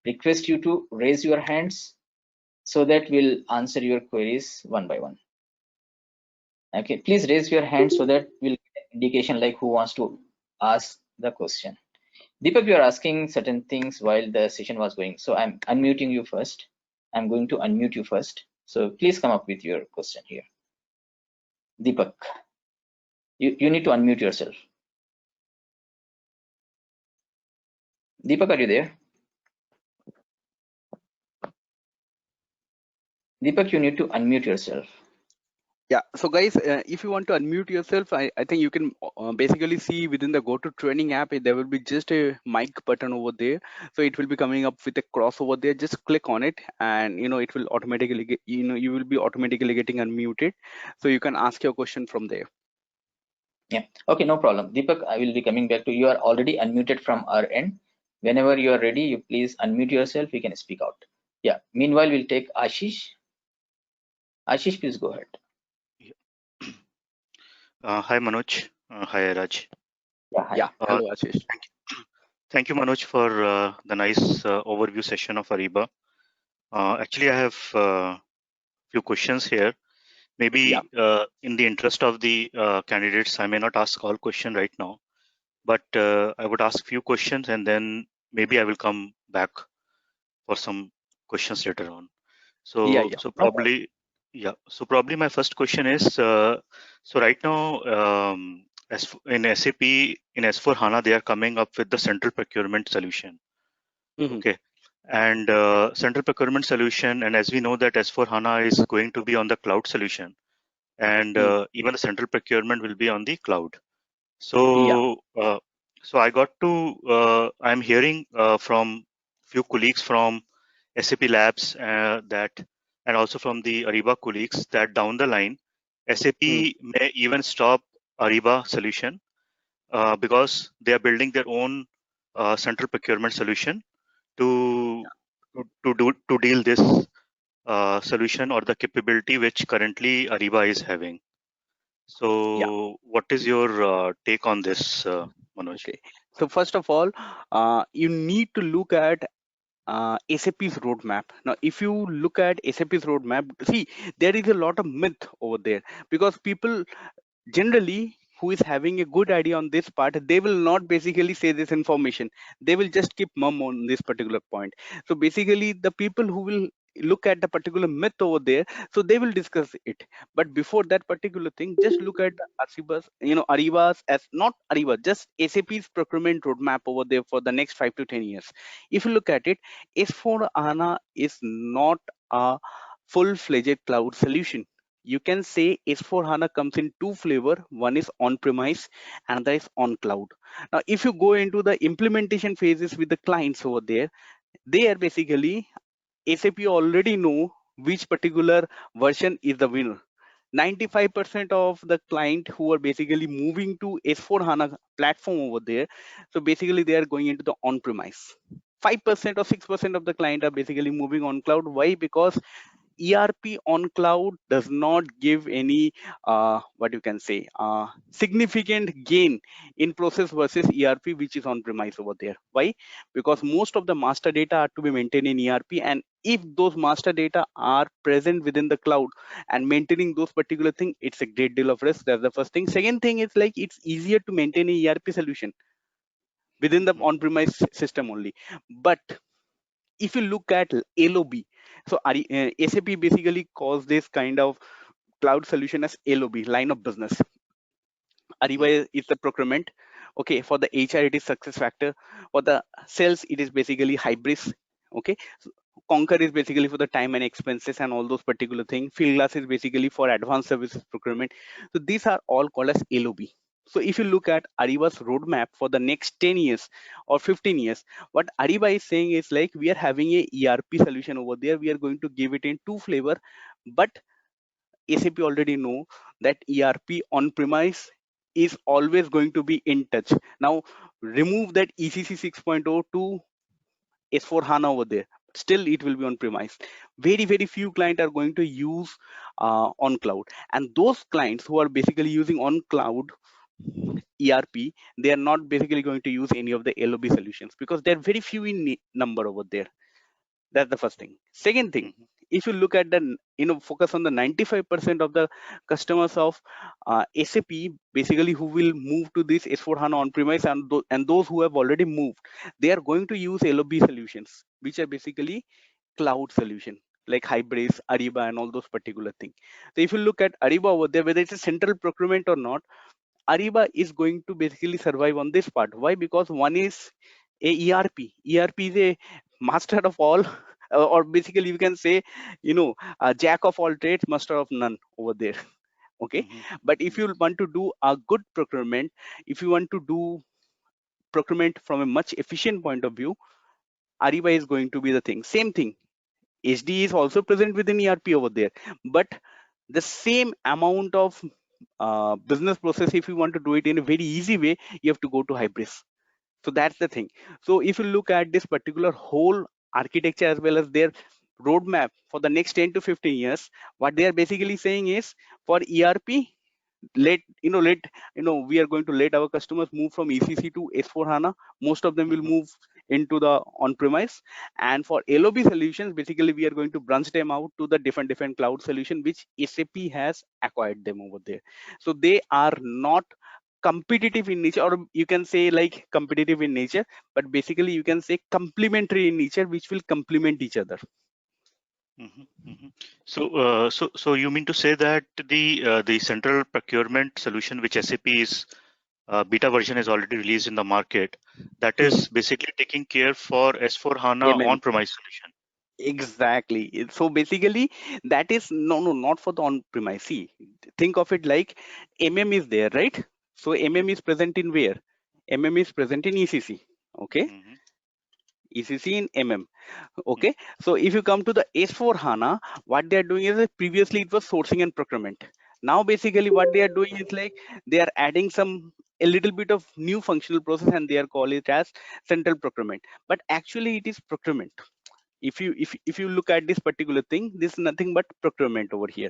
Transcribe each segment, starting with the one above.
request you to raise your hands so that we'll answer your queries one by one. Okay, please raise your hand so that we'll get an indication like who wants to ask the question. Deepak, you are asking certain things while the session was going, so I'm unmuting you first. I'm going to unmute you first. So please come up with your question here. Deepak, you need to unmute yourself. Deepak, are you there? Deepak, you need to unmute yourself. Yeah, so guys, if you want to unmute yourself, I think you can basically see within the GoToTraining app, there will be just a mic button over there. So it will be coming up with a cross over there. Just click on it and, it will automatically get, you will be automatically getting unmuted. So you can ask your question from there. Yeah, okay, no problem. Deepak, I will be coming back to you. You are already unmuted from our end. Whenever you are ready, you please unmute yourself. You can speak out. Yeah, meanwhile, we'll take Ashish. Ashish, please go ahead. Hi Manoj. Hi Raj. Yeah, hi. Yeah, hello Ashish. Thank you Manoj for the nice overview session of Ariba. Actually, I have few questions here. Maybe in the interest of the candidates, I may not ask all questions right now, but I would ask few questions and then maybe I will come back for some questions later on. So probably my first question is so right now in SAP in S4 HANA they are coming up with the central procurement solution. Okay, and central procurement solution, and as we know that S4 HANA is going to be on the cloud solution, and even the central procurement will be on the cloud. So so I got to I'm hearing from few colleagues from SAP Labs that, and also from the Ariba colleagues, that down the line SAP may even stop Ariba solution because they are building their own central procurement solution to deal this solution or the capability which currently Ariba is having. So what is your take on this, Manoj? Okay, so first of all, you need to look at SAP's roadmap. Now, if you look at SAP's roadmap, see, there is a lot of myth over there because people generally who is having a good idea on this part, they will not basically say this information. They will just keep mum on this particular point. So basically, the people who will look at the particular myth over there, so they will discuss it. But before that particular thing, just look at the Ariba's, Ariba's as not Ariba, just SAP's procurement roadmap over there for the next 5 to 10 years. If you look at it, S4 HANA is not a full-fledged cloud solution. You can say S4 HANA comes in two flavor. One is on-premise, another is on cloud. Now, if you go into the implementation phases with the clients over there, they are basically SAP already know which particular version is the winner. 95% of the client who are basically moving to S4 HANA platform over there, so basically they are going into the on-premise. 5% or 6% of the client are basically moving on cloud. Why? Because ERP on cloud does not give any what you can say significant gain in process versus ERP which is on premise over there. Why? Because most of the master data are to be maintained in ERP, and if those master data are present within the cloud and maintaining those particular thing, it's a great deal of risk. That's the first thing. Second thing is like it's easier to maintain a ERP solution within the on-premise system only. But if you look at LOB, so SAP basically calls this kind of cloud solution as LOB, line of business. Ariba is the procurement. Okay, for the HR it is success factor. For the sales it is basically Hybris. Okay, so Concur is basically for the time and expenses and all those particular things. Fieldglass is basically for advanced services procurement. So these are all called as LOB. So if you look at Ariba's roadmap for the next 10 years or 15 years, what Ariba is saying is like we are having a ERP solution over there. We are going to give it in two flavor, but SAP already know that ERP on-premise is always going to be in touch. Now remove that ECC 6.0 to S4 HANA over there. Still, it will be on premise. Very, very few clients are going to use on cloud, and those clients who are basically using on cloud, ERP, they are not basically going to use any of the LOB solutions because they're very few in number over there. That's the first thing. Second thing, if you look at the, focus on the 95% of the customers of SAP, basically who will move to this S4 HANA on-premise, and those who have already moved, they are going to use LOB solutions, which are basically cloud solution like Hybris, Ariba, and all those particular things. So if you look at Ariba over there, whether it's a central procurement or not, Ariba is going to basically survive on this part. Why? Because one is a ERP. ERP is a master of all, or basically you can say, a jack of all trades, master of none over there. Okay. But if you want to do a good procurement, if you want to do procurement from a much efficient point of view, Ariba is going to be the thing. Same thing. HD is also present within ERP over there, but the same amount of business process, if you want to do it in a very easy way, you have to go to Hybris. So that's the thing. So if you look at this particular whole architecture as well as their roadmap for the next 10 to 15 years, what they are basically saying is, for ERP, let we are going to let our customers move from ECC to S4 HANA. Most of them will move into the on-premise, and for LOB solutions, basically we are going to branch them out to the different cloud solution which SAP has acquired them over there. So they are not competitive in nature, or you can say like competitive in nature, but basically you can say complementary in nature, which will complement each other. So you mean to say that the central procurement solution which SAP is beta version is already released in the market, that is basically taking care for S4 HANA on-premise solution? Exactly. So basically that is not for the on-premise. See, think of it like is there, right? So is present in where? Is present in ECC. Okay. ECC in Okay. So if you come to the S4 HANA, what they are doing is, previously it was sourcing and procurement. Now basically what they are doing is like they are adding a little bit of new functional process, and they are calling it as central procurement. But actually it is procurement. If you look at this particular thing, this is nothing but procurement over here.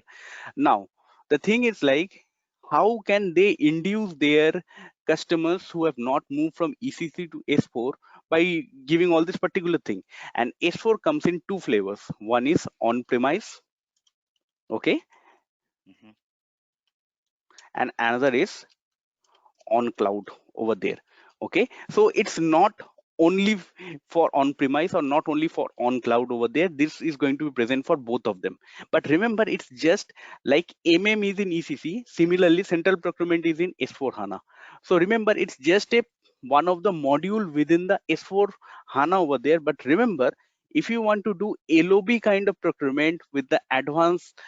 Now the thing is like, how can they induce their customers who have not moved from ECC to S4 by giving all this particular thing? And S4 comes in two flavors. One is on premise, okay, and another is on cloud over there. Okay, so it's not only for on premise or not only for on cloud over there. This is going to be present for both of them. But remember, it's just like is in ECC, similarly central procurement is in S4 HANA. So remember, it's just a one of the module within the S4 HANA over there. But remember, if you want to do LOB kind of procurement with the advanced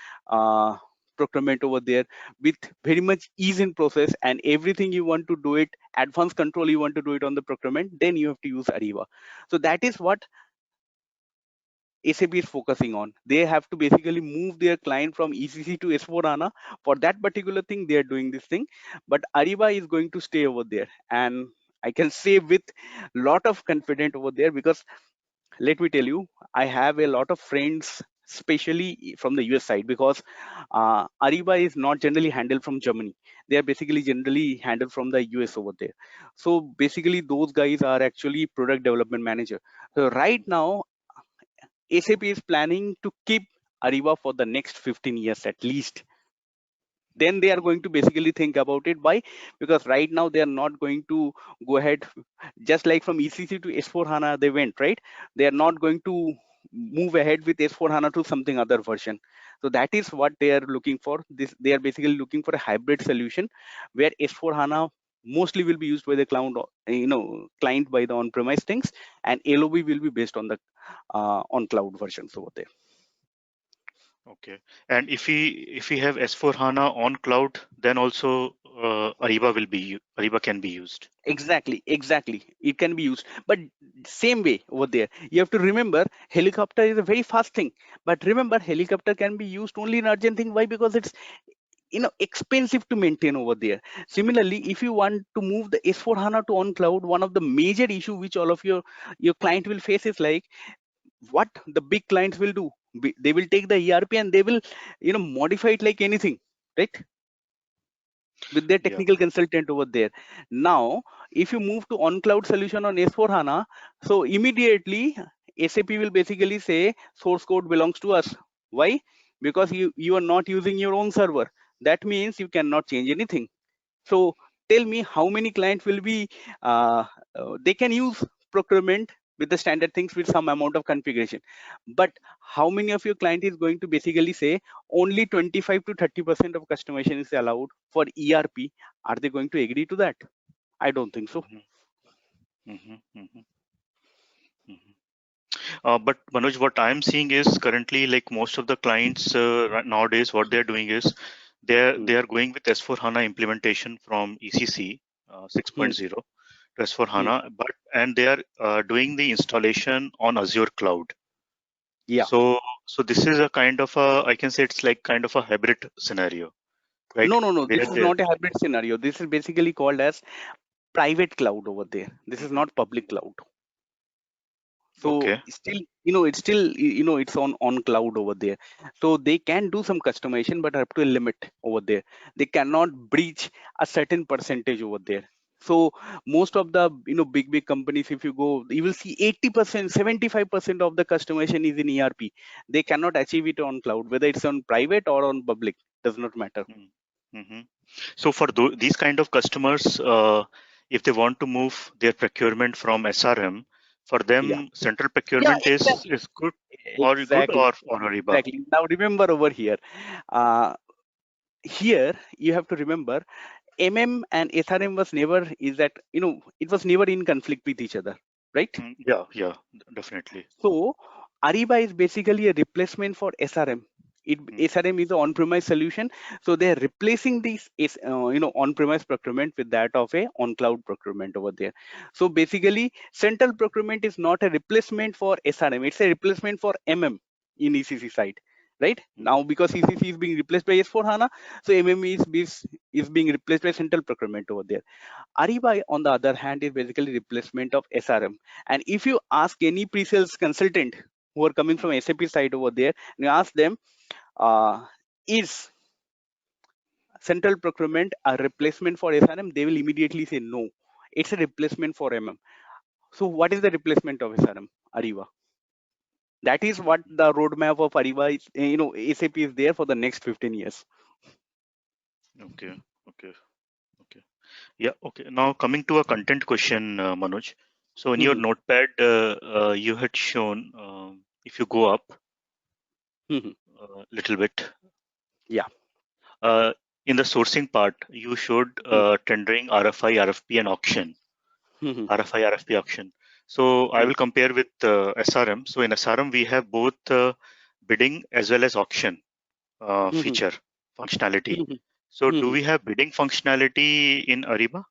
procurement over there, with very much ease in process, and everything you want to do it, advanced control you want to do it on the procurement, then you have to use Ariba. So that is what SAP is focusing on. They have to basically move their client from ECC to S4 HANA. For that particular thing, they are doing this thing, but Ariba is going to stay over there. And I can say with lot of confidence over there, because let me tell you, I have a lot of friends, especially from the US side, because Ariba is not generally handled from Germany. They are basically generally handled from the US over there. So basically those guys are actually product development manager. So right now, SAP is planning to keep Ariba for the next 15 years at least. Then they are going to basically think about it. Why? Because right now they are not going to go ahead, just like from ECC to S4 HANA they went, right? They are not going to move ahead with S4 HANA to something other version. So that is what they are looking for. They are basically looking for a hybrid solution where S4 HANA mostly will be used by the cloud, client by the on-premise things, and LOB will be based on the on cloud versions over there. Okay, and if we have S4 HANA on cloud, then also Ariba can be used. Exactly, it can be used, but same way over there, you have to remember helicopter is a very fast thing. But remember, helicopter can be used only in urgent thing. Why? Because it's expensive to maintain over there. Similarly, if you want to move the S4 HANA to on cloud, one of the major issue which all of your client will face is like, what the big clients will do, they will take the ERP and they will modify it like anything, right? with their Yeah. technical consultant over there. Now, if you move to on-cloud solution on S4 HANA, so immediately SAP will basically say source code belongs to us. Why? Because you are not using your own server. That means you cannot change anything. So tell me how many clients will be they can use procurement with the standard things with some amount of configuration, but how many of your client is going to basically say only 25 to 30% of customization is allowed for ERP? Are they going to agree to that? I don't think so. Mhm, mhm, mhm. But Manoj, what I'm seeing is currently like most of the clients nowadays, what they're doing is Hmm. they are going with S4 HANA implementation from ECC Hmm. 6.0 to S4 Hmm. HANA, and they are doing the installation on Azure cloud. Yeah. So this is a kind of a, I can say it's like kind of a hybrid scenario, right? No. Where This is not a hybrid scenario. This is basically called as private cloud over there. This is not public cloud. So okay. still, it's still, it's on cloud over there. So they can do some customization, but up to a limit over there. They cannot breach a certain percentage over there. So most of the big companies, if you go, you will see 80%, 75% of the customization is in ERP. They cannot achieve it on cloud, whether it's on private or on public, does not matter. Mm-hmm. So for these kind of customers, if they want to move their procurement from SRM, for Yeah. them central Yeah, procurement exactly. is good Exactly. or Ariba. Exactly. Now remember over here. Uh, Here you have to remember and SRM was never is that it was never in conflict with each other, right? Yeah, definitely. So Ariba is basically a replacement for SRM. Mm, SRM is an on-premise solution, so they are replacing this on-premise procurement with that of a on-cloud procurement over there. So basically, central procurement is not a replacement for SRM; it's a replacement for in ECC side, right? mm, Now because ECC is being replaced by S4 HANA, so is being replaced by central procurement over there. Ariba, on the other hand, is basically replacement of SRM. And if you ask any pre-sales consultant who are coming mm, from SAP side over there, and you ask them, is central procurement a replacement for SRM? They will immediately say no. It's a replacement for MM. So what is the replacement of SRM? Ariba. That is what the roadmap of Ariba is. SAP is there for the next 15 years. okay, okay, okay. Yeah, okay. Now coming to a content question, Manoj. So in your Mhm, notepad, you had shown if you go up mhm. a little bit. Yeah. Uh, in the sourcing part, you showed Mhm, tendering, RFI, RFP, and auction. mhm, RFI, RFP auction. So I mhm, will compare with SRM. So in SRM, we have both bidding as well as auction mhm, feature functionality. mhm, So do mhm. we have bidding functionality in Ariba?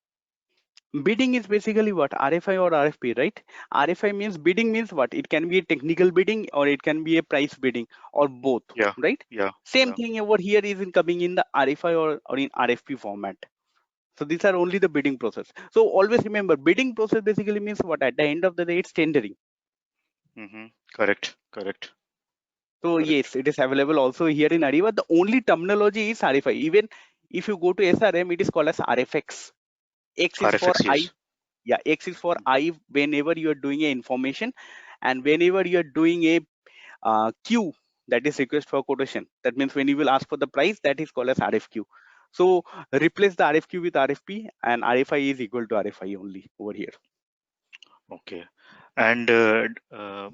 Bidding is basically what? RFI or RFP, right? RFI means bidding means what? It can be a technical bidding or it can be a price bidding or both, Yeah, right? yeah, Same yeah. thing over here is in coming in the RFI or in RFP format. So these are only the bidding process. So always remember, bidding process basically means what? At the end of the day, it's tendering. Mm-hmm. Correct, correct, So correct. yes, it is available also here in Ariba. The only terminology is RFI. Even if you go to SRM, it is called as RFX. X is for RFX, I. yes. Yeah, X is for I whenever you are doing a information, and whenever you are doing a Q, that is request for quotation. That means when you will ask for the price, that is called as RFQ. So replace the RFQ with RFP, and RFI is equal to RFI only over here. Okay. And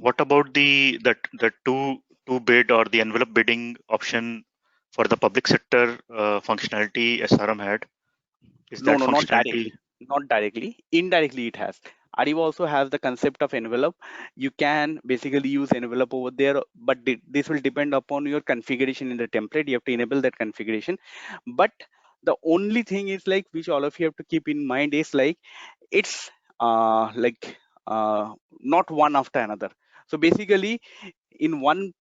what about the two bid or the envelope bidding option for the public sector functionality SRM had? Is No, that no, not functionality? directly. Not directly. Indirectly, it has. Ariba also has the concept of envelope. You can basically use envelope over there, but this will depend upon your configuration in the template. You have to enable that configuration. But the only thing is like which all of you have to keep in mind is like it's like not one after another. So basically, in one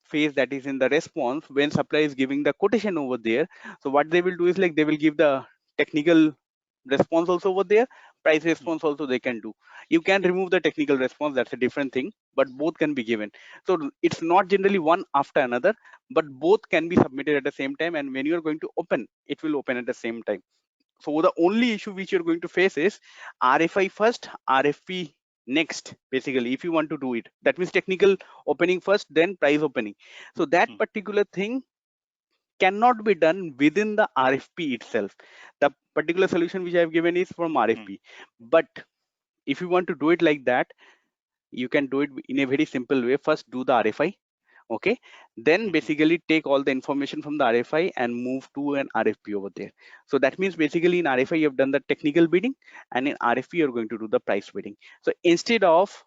phase, that is in the response, when supplier is giving the quotation over there, so what they will do is like they will give the technical response also over there, price response also they can do. You can remove the technical response, that's a different thing, but both can be given. So it's not generally one after another, but both can be submitted at the same time, and when you are going to open, it will open at the same time. So the only issue which you're going to face is RFI first, RFP next. Basically, if you want to do it, that means technical opening first, then price opening. So that particular thing cannot be done within the RFP itself. The particular solution which I have given is from RFP. But if you want to do it like that, you can do it in a very simple way. First, do the RFI. Okay, then basically take all the information from the RFI and move to an RFP over there. So that means basically in RFI you have done the technical bidding, and in RFP you're going to do the price bidding. So instead of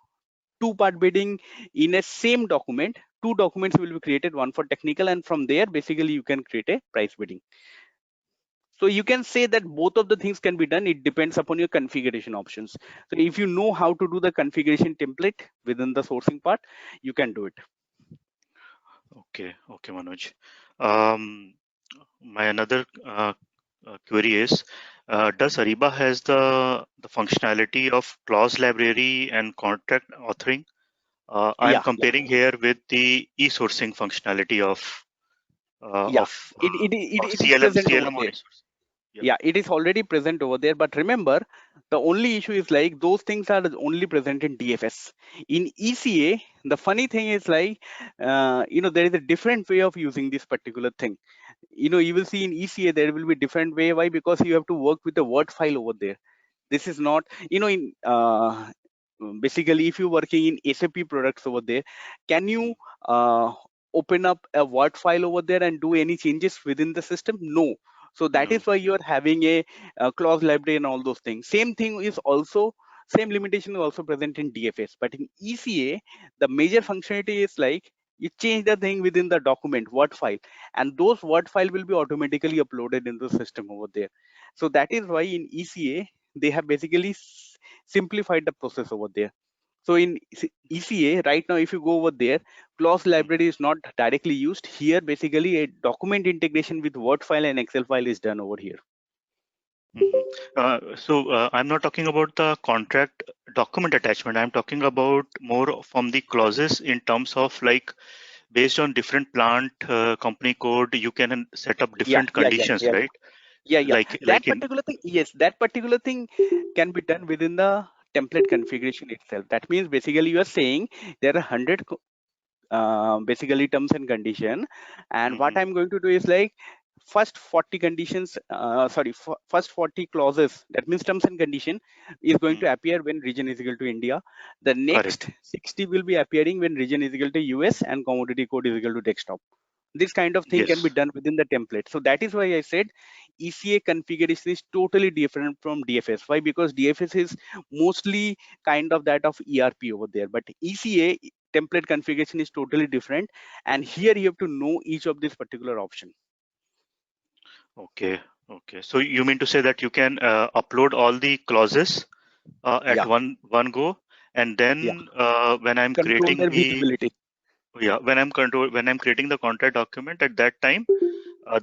two-part bidding in a same document, two documents will be created, one for technical, and from there basically you can create a price bidding. So you can say that both of the things can be done. It depends upon your configuration options. So if you know how to do the configuration template within the sourcing part, you can do it. Okay, Manoj. My another query is, does Ariba has the functionality of clause library and contract authoring? I'm comparing here with the e-sourcing functionality of It is present over CLM or there. e-sourcing. Yeah, it is already present over there. But remember, the only issue is like those things are only present in DFS. In ECA, the funny thing is like, there is a different way of using this particular thing. You will see in ECA there will be different way. Why? Because you have to work with the Word file over there. This is not, in basically if you're working in SAP products over there, can you open up a Word file over there and do any changes within the system? No. So that is why you are having a clause library and all those things. Same thing is also, same limitation is also present in DFS. But in ECA, the major functionality is like you change the thing within the document Word file, and those Word file will be automatically uploaded in the system over there. So that is why in ECA they have basically simplified the process over there. So in ECA right now, if you go over there, clause library is not directly used here. Basically a document integration with Word file and Excel file is done over here. So I'm not talking about the contract document attachment. I'm talking about more from the clauses in terms of like based on different plant company code, you can set up different conditions, right? That particular thing, yes, that particular thing can be done within the template configuration itself. That means basically you are saying there are 100 basically terms and condition, and what I'm going to do is like first 40 conditions, first 40 clauses, that means terms and condition, is going to appear when region is equal to India. The next 60 will be appearing when region is equal to US and commodity code is equal to desktop. This kind of thing can be done within the template. So that is why I said ECA configuration is totally different from DFS. Why? Because DFS is mostly kind of that of ERP over there, but ECA template configuration is totally different, and here you have to know each of this particular option. Okay. So you mean to say that you can upload all the clauses at one go, and then when I'm control their visibility. When I'm creating the contract document, at that time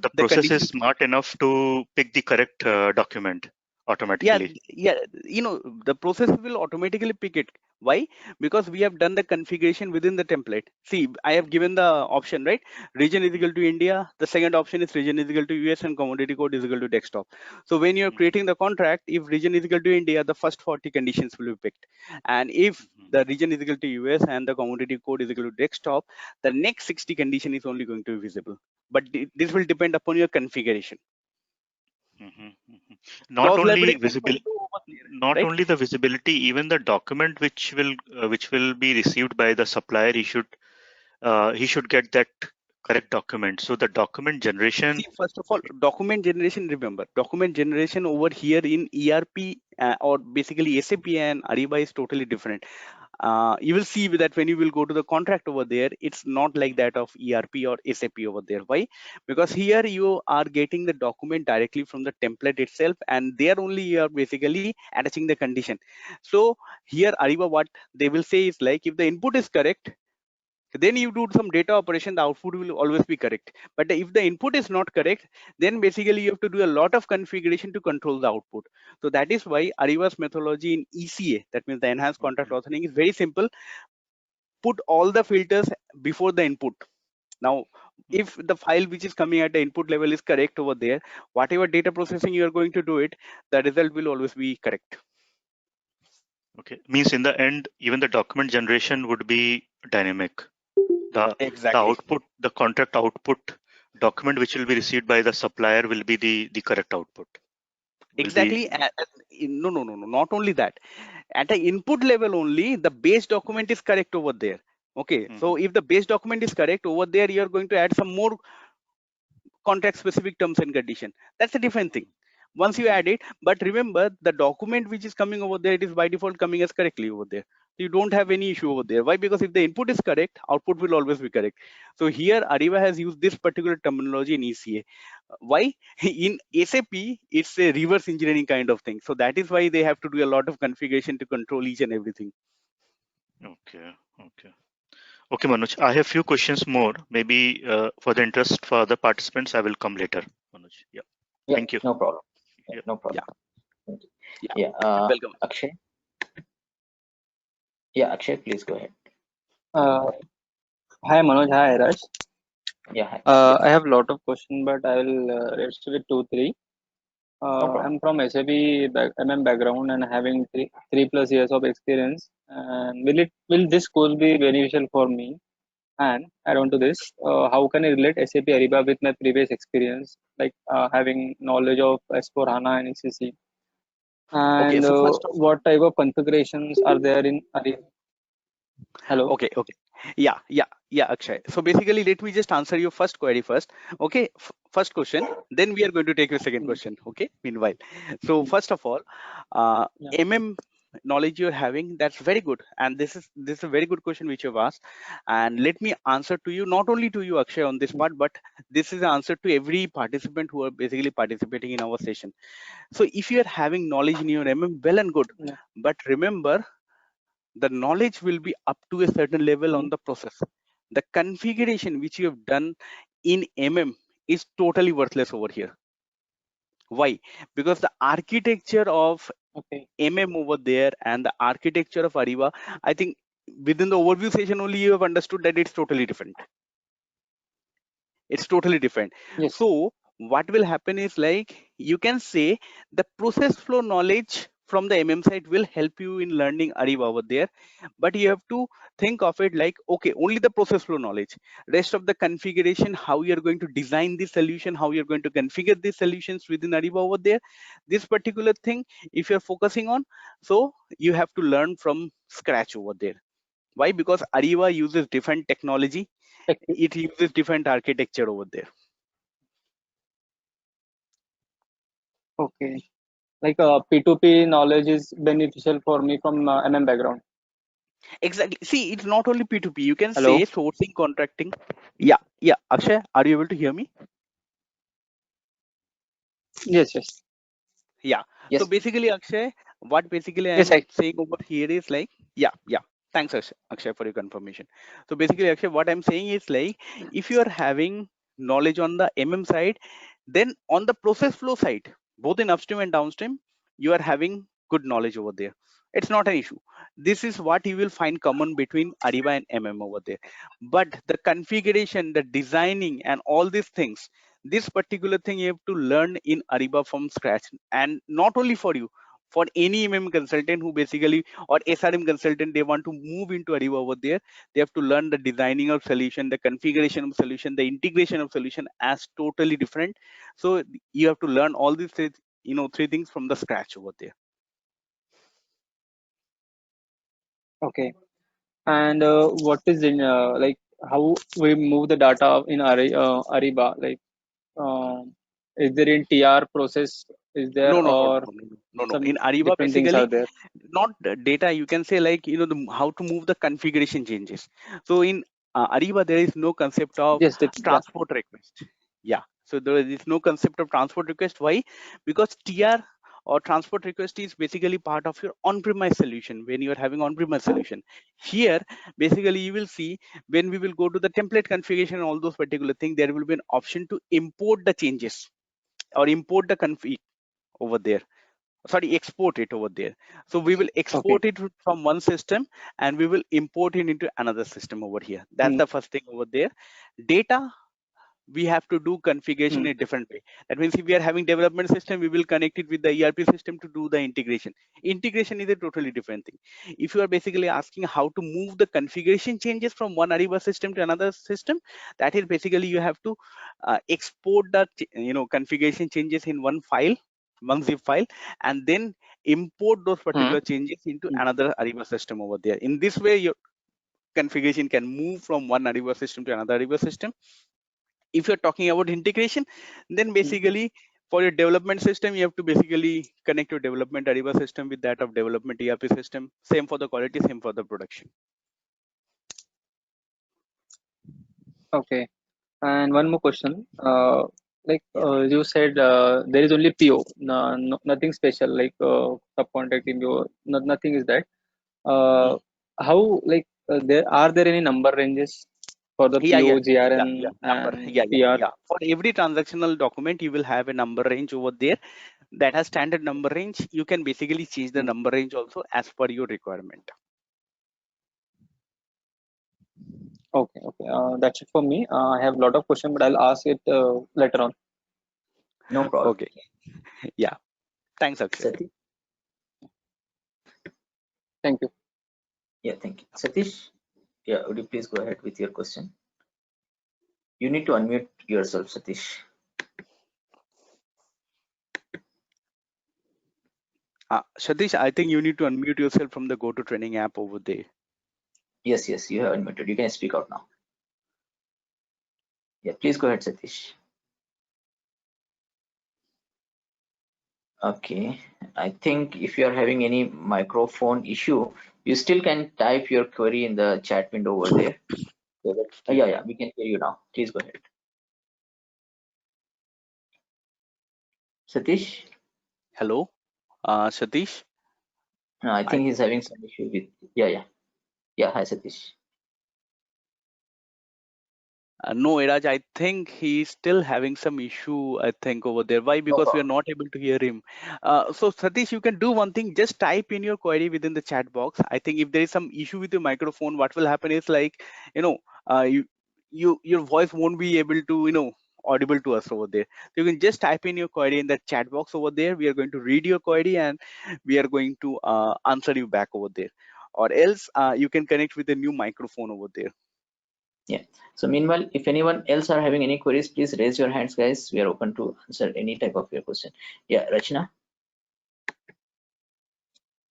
the process is smart enough to pick the correct document automatically. The process will automatically pick it. Why? Because we have done the configuration within the template. See, I have given the option, right? Region is equal to India. The second option is region is equal to US and commodity code is equal to desktop. So when you're creating the contract, if region is equal to India, the first 40 conditions will be picked. And if the region is equal to US and the commodity code is equal to desktop, the next 60 condition is only going to be visible. But this will depend upon your configuration. Not only visibility, only the visibility, even the document which will be received by the supplier, he should get that correct document. So the document generation. See, first of all, document generation. Remember, document generation over here in ERP or basically SAP and Ariba is totally different. You will see that when you will go to the contract over there, it's not like that of ERP or SAP over there. Why? Because here you are getting the document directly from the template itself, and there only you are basically attaching the condition. So here Ariba, what they will say is like, if the input is correct, then you do some data operation, the output will always be correct. But if the input is not correct, then basically you have to do a lot of configuration to control the output. So that is why Ariba's methodology in ECA, that means the enhanced contract authoring, is very simple. Put all the filters before the input. Now if the file which is coming at the input level is correct over there, whatever data processing you are going to do it, the result will always be correct. Okay, means in the end, even the document generation would be dynamic. The Exactly. output, the contract output document which will be received by the supplier will be the correct output. Exactly. No, not only that. At the input level only, the base document is correct over there. Okay. So if the base document is correct over there, you are going to add some more contract specific terms and condition. That's a different thing. Once you add it, but remember the document which is coming over there, it is by default coming as correctly over there. You don't have any issue over there. Why? Because if the input is correct, output will always be correct. So here Ariba has used this particular terminology in ECA. Why? In SAP, it's a reverse engineering kind of thing. So that is why they have to do a lot of configuration to control each and everything. Okay. Okay, Manoj, I have few questions more. Maybe for the interest for the participants, I will come later. Manoj, yeah. Thank you. No problem. Yeah. No problem. Yeah. Welcome. Akshay. Yeah, Akshay, please go ahead. Hi Manoj, hi Raj. Yeah, hi. I have a lot of questions, but I will restrict it to 3. problem. I'm from SAP background and having 3+ years of experience. And will this course be beneficial for me? And add on to this, how can I relate SAP Ariba with my previous experience, like having knowledge of S4 HANA and ECC? And Okay, so first of what type of configurations are there in Ariba? Hello. Okay. Yeah, Akshay. So basically, let me just answer your first query first. Okay, first question, then we are going to take your second question. Okay, meanwhile. So first of all, Yeah. MM knowledge you're having, that's very good, and this is a very good question which you've asked. And let me answer to you, not only to you Akshay on this part, but this is an answer to every participant who are basically participating in our session. So if you are having knowledge in your MM, well and good, Yeah. but remember, the knowledge will be up to a certain level on the process. The configuration which you have done in MM is totally worthless over here. Why? Because the architecture of MM over there and the architecture of Ariba, I think within the overview session only you have understood that it's totally different. It's totally different. Yes. So what will happen is, like, you can say the process flow knowledge from the MM side will help you in learning Ariba over there, but you have to think of it like, okay, only the process flow knowledge, rest of the configuration, how you're going to design the solution, how you're going to configure the solutions within Ariba over there, this particular thing, if you're focusing on, so you have to learn from scratch over there. Why? Because Ariba uses different technology, it uses different architecture over there. Okay. Like P2P knowledge is beneficial for me from MM background. Exactly. See, it's not only P2P. You can Hello? say sourcing, contracting. Yeah. Akshay, are you able to hear me? Yes. Yeah. Yes. So basically, Akshay, what basically Yes, I'm saying over here is like, yeah. Thanks, Akshay, for your confirmation. So basically, Akshay, what I'm saying is like, if you are having knowledge on the MM side, then on the process flow side, both in upstream and downstream, you are having good knowledge over there. It's not an issue. This is what you will find common between Ariba and MM over there. But the configuration, the designing, and all these things, this particular thing you have to learn in Ariba from scratch, and not only for you, for any MM consultant who basically, or SRM consultant, they want to move into Ariba over there, they have to learn the designing of solution, the configuration of solution, the integration of solution as totally different. So you have to learn all these three things from the scratch over there. Okay. And what is in like how we move the data in Ariba? Like, is there in TR process? Is there or No. some In Ariba, different things basically, are there? not data. You can say like how to move the configuration changes. So in Ariba, there is no concept of Yes. transport request. Yeah. So there is no concept of transport request. Why? Because TR or transport request is basically part of your on-premise solution when you are having on-premise solution. Here, basically, you will see when we will go to the template configuration and all those particular things, there will be an option to import the changes or import the config over there. Sorry, export it over there. So we will export it from one system and we will import it into another system over here. That's the first thing over there. Data, we have to do configuration in a different way. That means if we are having development system, we will connect it with the ERP system to do the integration. Integration is a totally different thing. If you are basically asking how to move the configuration changes from one Ariba system to another system, that is basically you have to export the configuration changes in one file, one zip file, and then import those particular changes into another Ariba system over there. In this way, your configuration can move from one Ariba system to another Ariba system. If you're talking about integration, then basically for your development system, you have to basically connect your development Ariba system with that of development ERP system. Same for the quality, same for the production. Okay. And one more question. You said there is only PO, nothing special like subcontracting. Nothing is that. How are there any number ranges for the PO, GRN, Number. and PR? For every transactional document, you will have a number range over there that has standard number range. You can basically change the number range also as per your requirement. Okay. That's it for me. I have a lot of questions, but I'll ask it later on. No problem. Okay. Yeah. Thanks, Akshay. Satish? Thank you. Yeah, thank you. Satish, yeah, would you please go ahead with your question? You need to unmute yourself, Satish. Satish, I think you need to unmute yourself from the GoToTraining app over there. Yes, you have unmuted. You can speak out now. Yeah, please go ahead, Satish. Okay, I think if you are having any microphone issue, you still can type your query in the chat window over there. Yeah, we can hear you now. Please go ahead. Satish? Hello, Satish? No, I think he's having some issue with, yeah. Hi, Satish. No, Iraj, I think he's still having some issue, I think, over there. Why? Because we are not able to hear him. So Satish, you can do one thing, just type in your query within the chat box. I think if there is some issue with your microphone, what will happen is like, your voice won't be able to, audible to us over there. So you can just type in your query in the chat box over there. We are going to read your query and we are going to answer you back over there. Or else you can connect with a new microphone over there. Yeah. So meanwhile, if anyone else are having any queries, please raise your hands, guys. We are open to answer any type of your question. Yeah, Rachna.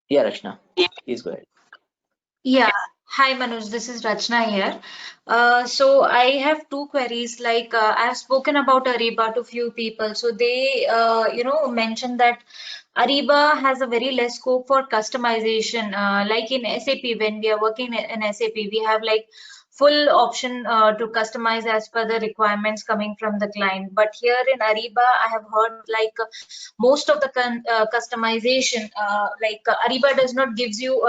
Yeah, Rachna. Please go ahead. Yeah. Hi, Manoj. This is Rachna here. So I have two queries. Like I have spoken about Ariba to few people. So they, mentioned that Ariba has a very less scope for customization. Like in SAP, when we are working in SAP, we have like full option to customize as per the requirements coming from the client. But here in Ariba, I have heard like most of the customization, Ariba does not gives you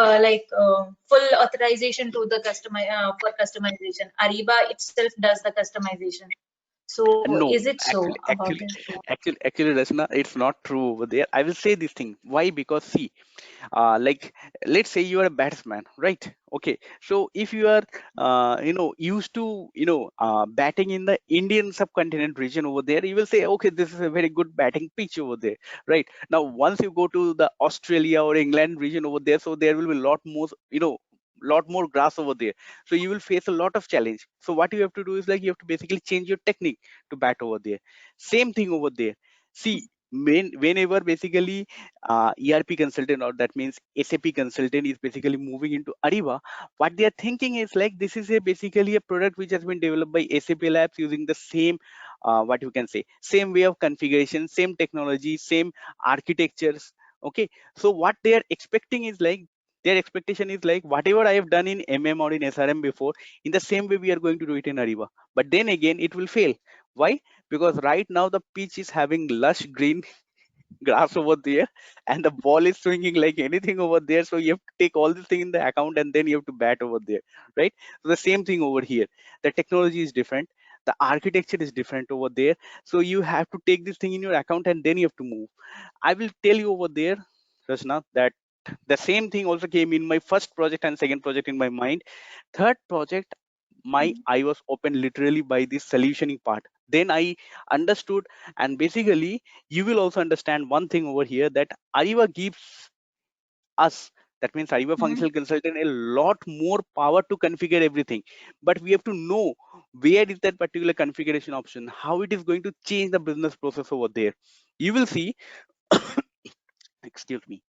full authorization to the customer for customization. Ariba itself does the customization. So No, is it so about this? actually, Rachna, it's not true over there. I will say this thing. Why? Because see, like let's say you are a batsman, right? Okay, so if you are used to batting in the Indian subcontinent region over there, you will say, okay, this is a very good batting pitch over there, right? Now once you go to the Australia or England region over there, so there will be a lot more grass over there, so you will face a lot of challenge. So what you have to do is like you have to basically change your technique to bat over there. Same thing over there. See, whenever basically ERP consultant, or that means SAP consultant, is basically moving into Ariba, what they are thinking is like this is basically a product which has been developed by SAP Labs using the same what you can say, same way of configuration, same technology, same architectures. Okay, so what they are expecting is like their expectation is like whatever I have done in or in SRM before, in the same way we are going to do it in Ariba. But then again, it will fail. Why? Because right now the pitch is having lush green grass over there and the ball is swinging like anything over there, so you have to take all this thing in the account and then you have to bat over there, right? So the same thing over here, the technology is different, the architecture is different over there, so you have to take this thing in your account and then you have to move. I will tell you over there, Rachna, that the same thing also came in my first project and second project in my mind. Third project, my eye was open literally by this solutioning part. Then I understood, and basically you will also understand one thing over here, that Ariba gives us, that means Ariba functional consultant, a lot more power to configure everything. But we have to know where is that particular configuration option, how it is going to change the business process over there. You will see, excuse me,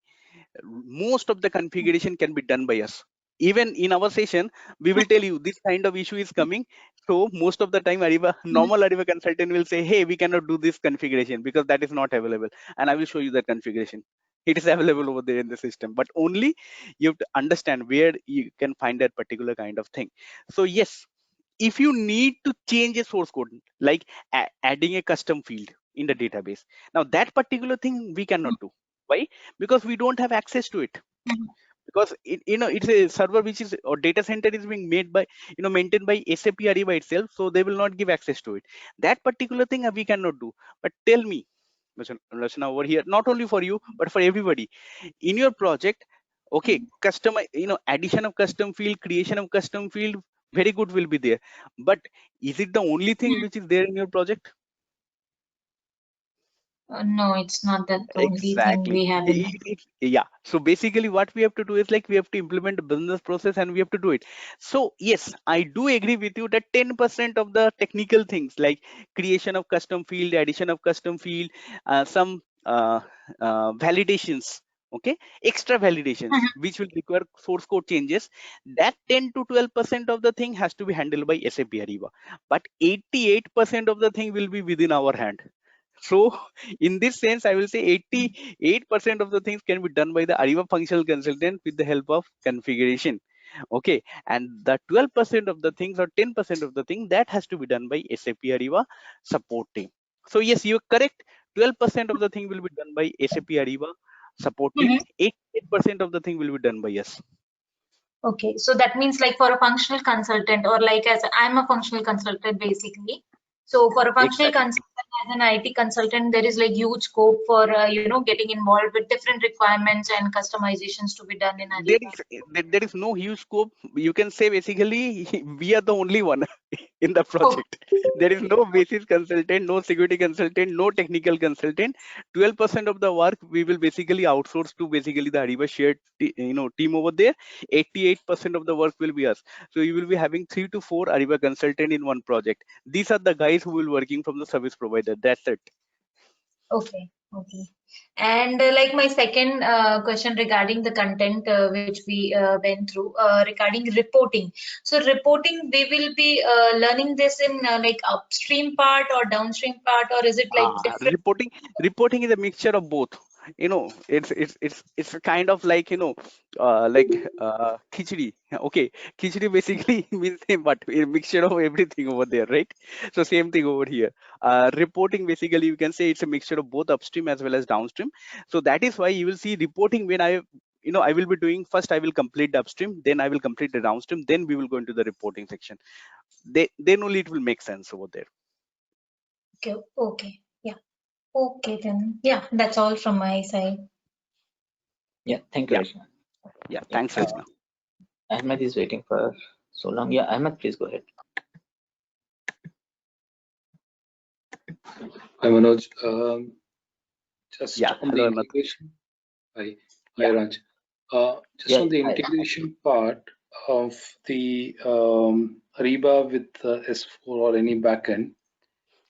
most of the configuration can be done by us. Even in our session, we will tell you this kind of issue is coming. So most of the time, normal Ariba consultant will say, hey, we cannot do this configuration because that is not available. And I will show you that configuration. It is available over there in the system, but only you have to understand where you can find that particular kind of thing. So yes, if you need to change a source code, like adding a custom field in the database, now that particular thing we cannot do. Why? Because we don't have access to it. Because it's a server which is, or data center is being made by, maintained by SAP Ariba itself, so they will not give access to it. That particular thing we cannot do. But tell me, Rachna, over here, not only for you but for everybody in your project, okay, custom, addition of custom field, creation of custom field, very good, will be there. But is it the only thing which is there in your project? No, it's not that the only thing Exactly. we have in mind. Yeah. So basically what we have to do is, like, we have to implement a business process and we have to do it. So yes, I do agree with you that 10% of the technical things, like creation of custom field, addition of custom field, some validations, okay, extra validations which will require source code changes, that 10 to 12% of the thing has to be handled by SAP Ariba. But 88% of the thing will be within our hand. So in this sense, I will say 88% of the things can be done by the Ariba functional consultant with the help of configuration. Okay, and the 12% of the things, or 10% of the thing, that has to be done by SAP Ariba support team. So yes, you're correct. 12% of the thing will be done by SAP Ariba support team. 88% of the thing will be done by us. Okay, so that means, like, for a functional consultant, or like, as I'm a functional consultant basically. So for a functional Exactly. consultant, as an IT consultant, there is like huge scope for getting involved with different requirements and customizations to be done in Ariba. There is no huge scope. You can say basically we are the only one in the Oh, project. There is no basis consultant, no security consultant, no technical consultant. 12% of the work we will basically outsource to basically the Ariba shared team over there. 88% of the work will be us. So you will be having 3 to 4 Ariba consultant in one project. These are the guys who will working from the service provider. That's it. okay, okay. And like, my second question regarding the content which we went through regarding reporting. So reporting, we will be learning this in like upstream part or downstream part, or is it like different? Reporting is a mixture of both. It's a kind of like, khichdi. Okay, khichdi basically means same, but a mixture of everything over there, right? So same thing over here. Reporting, basically you can say it's a mixture of both upstream as well as downstream. So that is why you will see reporting, when I will be doing, first I will complete the upstream, then I will complete the downstream, then we will go into the reporting section. Then only it will make sense over there. Okay, okay, yeah, okay, then yeah, that's all from my side. Yeah, thank you, Yeah. Rachna. Yeah, thanks, Rachna. Ahmed is waiting for so long. Yeah, Ahmed, please go ahead. Hi, Manoj. Just Yeah, on hello, the Ahmed. integration. Hi, Yeah. Raj. Just on the integration part of the Ariba with S4 or any backend.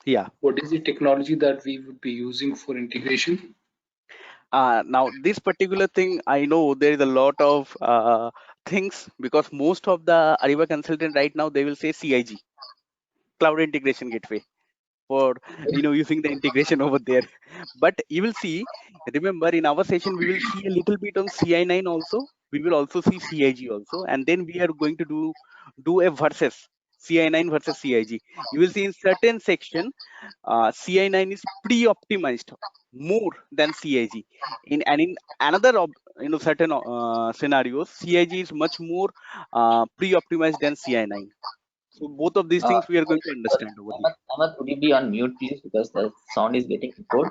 Yeah. What is the technology that we would be using for integration? Now this particular thing, I know there is a lot of things, because most of the Ariba consultant right now, they will say CIG, Cloud Integration Gateway, for using the integration over there. But you will see, remember in our session we will see a little bit on CI9 also, we will also see CIG also, and then we are going to do a versus CI9 versus CIG. You will see in certain section CI9 is pre-optimized more than CIG. In another certain scenarios, CIG is much more pre-optimized than CI9. So both of these things we are going to understand over here. Ahmed, could you be on mute, please, because the sound is getting echoed.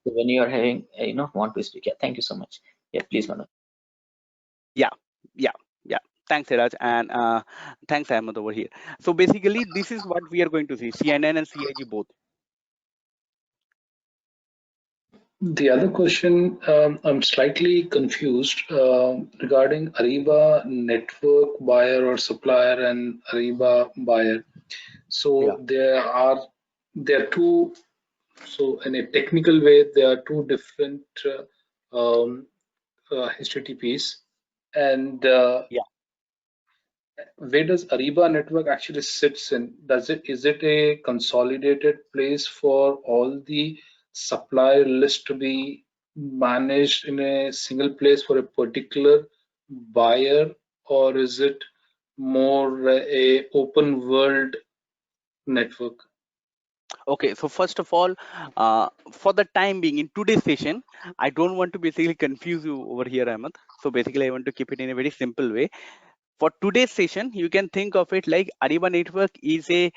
So when you are having, want to speak, yeah, thank you so much. Yeah, please, Manoj. Yeah. Thanks, Siraj, and thanks, Ahmed, over here. So basically, this is what we are going to see: CNN and CIG both. The other question, I'm slightly confused regarding Ariba network buyer or supplier and Ariba buyer. So there are two. So in a technical way, there are two different HTTPs, and where does Ariba network actually sits in? Is it a consolidated place for all the supplier list to be managed in a single place for a particular buyer, or is it more a open world network? Okay, so first of all, for the time being in today's session, I don't want to basically confuse you over here, Ahmed. So basically, I want to keep it in a very simple way. For today's session, you can think of it like Ariba network is a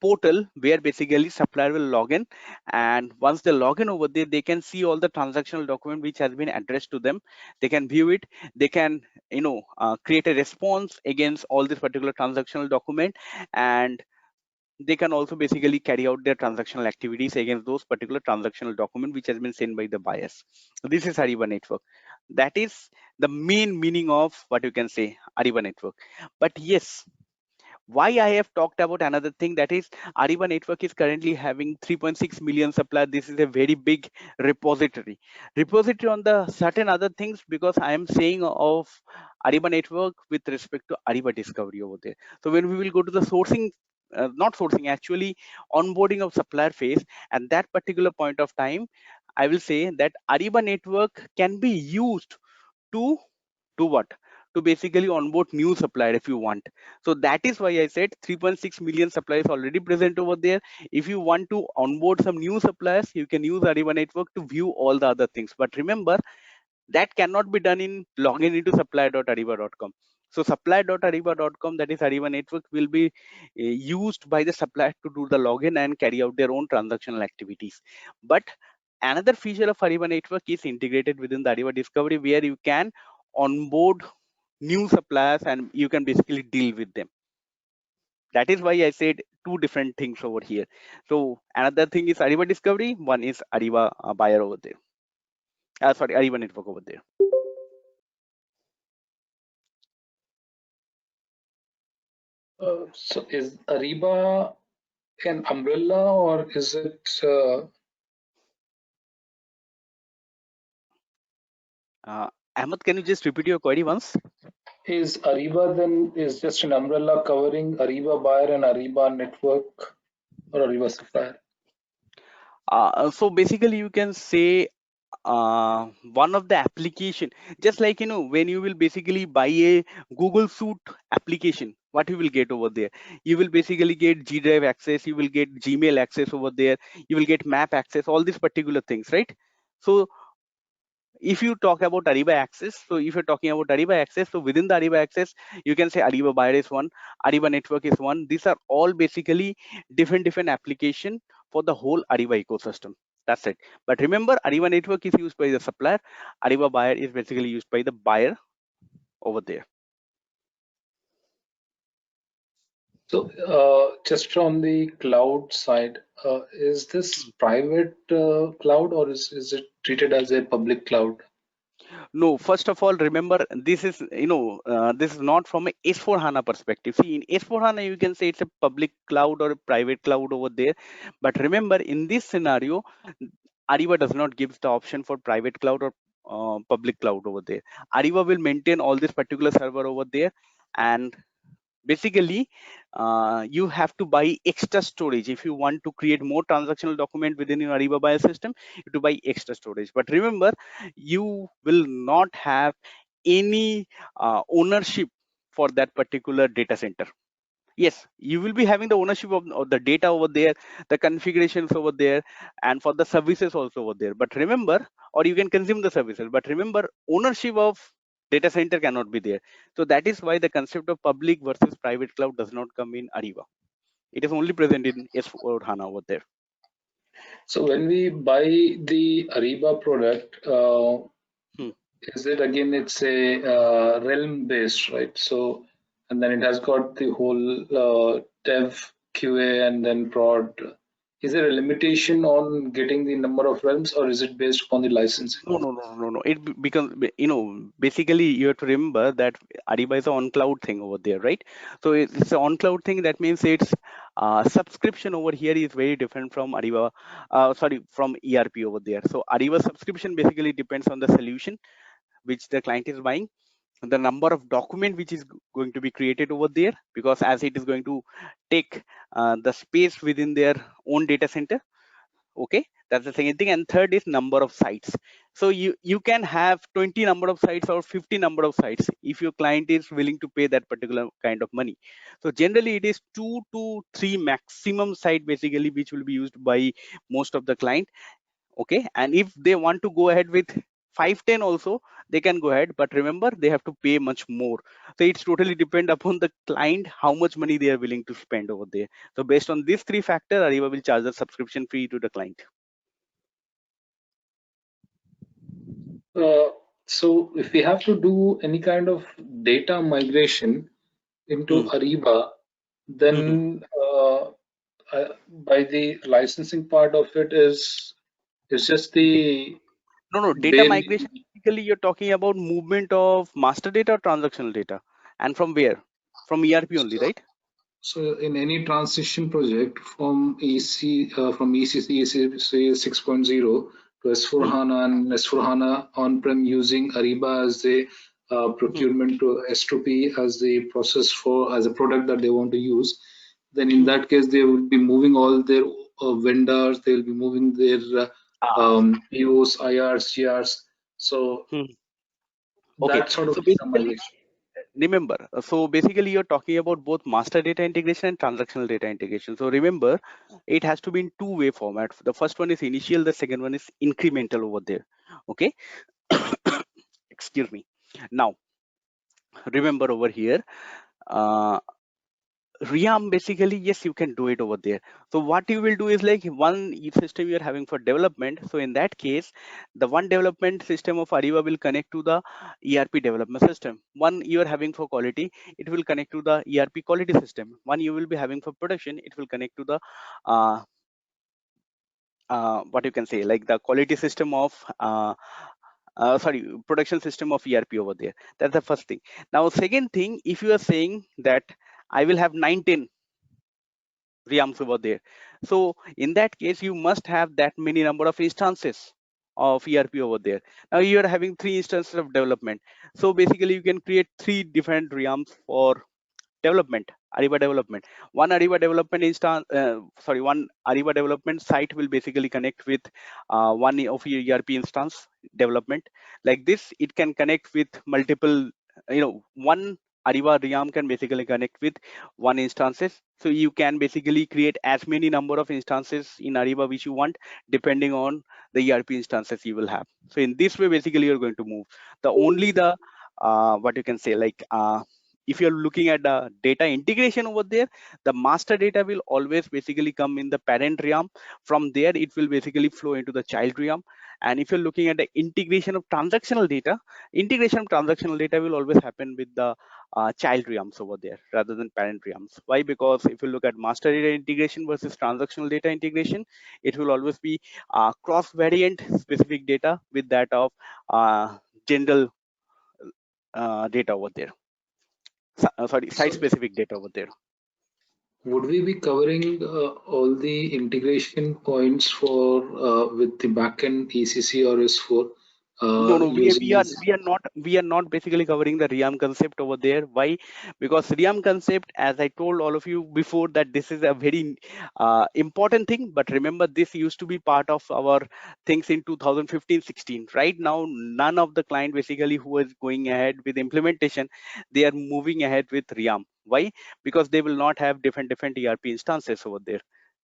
portal where basically supplier will log in, and once they log in over there, they can see all the transactional document which has been addressed to them. They can view it. They can create a response against all this particular transactional document, and they can also basically carry out their transactional activities against those particular transactional document which has been sent by the buyers. This is Ariba network. That is the main meaning of what you can say Ariba network. But yes, why I have talked about another thing, that is Ariba network is currently having 3.6 million suppliers. This is a very big repository on the certain other things, because I am saying of Ariba network with respect to Ariba discovery over there. So when we will go to the sourcing, not sourcing, actually onboarding of supplier phase, at that particular point of time, I will say that Ariba network can be used to do what? To basically onboard new supplier if you want. So that is why I said 3.6 million suppliers already present over there. If you want to onboard some new suppliers, you can use Ariba network to view all the other things. But remember, that cannot be done in login into supplier.ariba.com. So supplier.ariba.com, that is Ariba network, will be used by the supplier to do the login and carry out their own transactional activities. But another feature of Ariba network is integrated within the Ariba discovery, where you can onboard new suppliers and you can basically deal with them. That is why I said two different things over here. So another thing is Ariba discovery, one is Ariba buyer over there. Sorry, Ariba network over there. So is Ariba an umbrella, or is it Ahmed, can you just repeat your query once? is Ariba then is just an umbrella covering Ariba buyer and Ariba network or Ariba supplier? So basically you can say one of the application, just like when you will basically buy a Google Suite application, what you will get over there, you will basically get G Drive access, you will get Gmail access over there, you will get map access, all these particular things, right? So if you talk about Ariba access, so if you're talking about Ariba access, so within the Ariba access, you can say Ariba buyer is one, Ariba network is one. These are all basically different application for the whole Ariba ecosystem. That's it. But remember, Ariba network is used by the supplier, Ariba buyer is basically used by the buyer over there. So just from the cloud side, is this private cloud, or is it treated as a public cloud? No, first of all, remember, this is this is not from a S4HANA perspective. See, in S4HANA, you can say it's a public cloud or a private cloud over there. But remember, in this scenario, Ariba does not give the option for private cloud or public cloud over there. Ariba will maintain all this particular server over there, and basically you have to buy extra storage if you want to create more transactional document within your Ariba buyer system. You have to buy extra storage. But remember, you will not have any ownership for that particular data center. Yes, you will be having the ownership of the data over there, the configurations over there, and for the services also over there. But remember, or you can consume the services, but remember, ownership of data center cannot be there. So that is why the concept of public versus private cloud does not come in Ariba. It is only present in S4HANA over there. So when we buy the Ariba product, is it again? It's a realm based, right? So, and then it has got the whole dev, QA, and then prod. Is there a limitation on getting the number of realms, or is it based upon the licensing? No. Becomes, basically you have to remember that Ariba is an on cloud thing over there, right? So it's an on cloud thing. That means it's subscription over here is very different from Ariba, from ERP over there. So Ariba subscription basically depends on the solution which the client is buying, the number of document which is going to be created over there, because as it is going to take the space within their own data center. Okay, that's the second thing. And third is number of sites. So you can have 20 number of sites or 50 number of sites if your client is willing to pay that particular kind of money. So generally it is 2 to 3 maximum site basically which will be used by most of the client. Okay, and if they want to go ahead with 5-10 also, they can go ahead, but remember they have to pay much more. So it's totally depend upon the client how much money they are willing to spend over there. So based on these three factors, Ariba will charge the subscription fee to the client. So if we have to do any kind of data migration into Ariba, then by the licensing part of it is just the No, data bare. migration, basically you're talking about movement of master data or transactional data, and from where? From ERP only, right? So in any transition project from ECC 6.0 to S4HANA and S4HANA on-prem using Ariba as the procurement to S2P as the process as a product that they want to use, then in that case they will be moving all their vendors, they will be moving their POs, IRs, GRs. So Okay, that sort of so data basically migration. remember, so basically you're talking about both master data integration and transactional data integration. So remember, it has to be in two-way format. The first one is initial, the second one is incremental over there. Okay. Excuse me. Now remember over here, Ream basically, yes, you can do it over there. So what you will do is like one system you're having for development. So in that case, the one development system of Ariba will connect to the ERP development system. One you are having for quality, it will connect to the ERP quality system. One you will be having for production, it will connect to the what you can say, like the quality system of production system of ERP over there. That's the first thing. Now second thing, if you are saying that I will have 19 reams over there, so in that case you must have that many number of instances of ERP over there. Now you are having 3 instances of development, so basically you can create 3 different reams for development, Ariba development. One Ariba development one Ariba development site will basically connect with one of your ERP instance development. Like this, it can connect with multiple, one Ariba Ream can basically connect with one instances. So you can basically create as many number of instances in Ariba which you want, depending on the ERP instances you will have. So in this way, basically you're going to move. The what you can say, like if you're looking at the data integration over there, the master data will always basically come in the parent realm. From there, it will basically flow into the child realm. And if you're looking at the integration of transactional data, integration of transactional data will always happen with the child realms over there rather than parent realms. Why? Because if you look at master data integration versus transactional data integration, it will always be cross variant specific data with that of general data over there. Site specific data over there. Would we be covering all the integration points for with the backend ECC or S4 No, using this? we are not basically covering the Ream concept over there. Why? Because Ream concept, as I told all of you before, that this is a very important thing. But remember, this used to be part of our things in 2015-16. Right now, none of the client basically who is going ahead with implementation, they are moving ahead with Ream. Why? Because they will not have different ERP instances over there.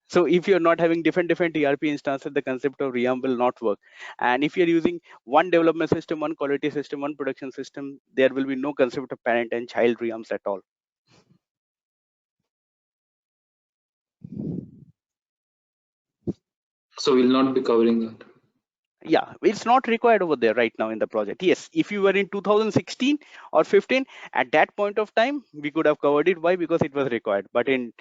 So if you're not having different ERP instances, the concept of Ream will not work. And if you're using one development system, one quality system, one production system, there will be no concept of parent and child reams at all. So we'll not be covering that. Yeah, it's not required over there right now in the project. Yes, if you were in 2016 or 15, at that point of time we could have covered it. Why? Because it was required. But in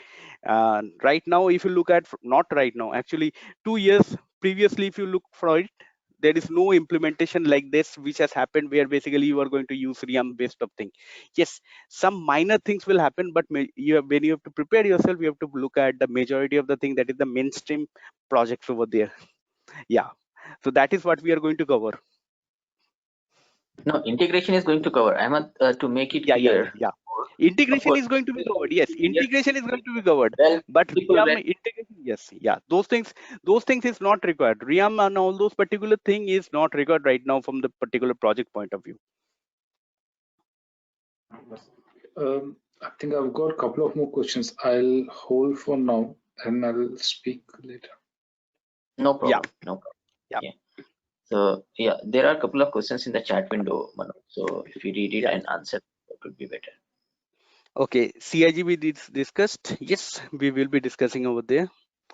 right now, if you look at, not right now, actually 2 years previously, if you look for it, there is no implementation like this which has happened where basically you are going to use Ream based of thing. Yes, some minor things will happen, but you have, when you have to prepare yourself, you have to look at the majority of the thing, that is the mainstream projects over there. Yeah, so that is what we are going to cover. No, integration is going to cover. I want to make it clear. Integration is going to be covered. Yes, integration is going to be covered. Well, But people Ream when integration, yes, yeah, those things is not required. Ream and all those particular thing is not required right now from the particular project point of view. I think I've got a couple of more questions. I'll hold for now and I'll speak later. no problem. Yeah. No problem. Yeah. Yeah. So yeah, there are a couple of questions in the chat window, Manoj. So if you read it and answer, that would be better. Okay, CIGB discussed. Yes, we will be discussing over there.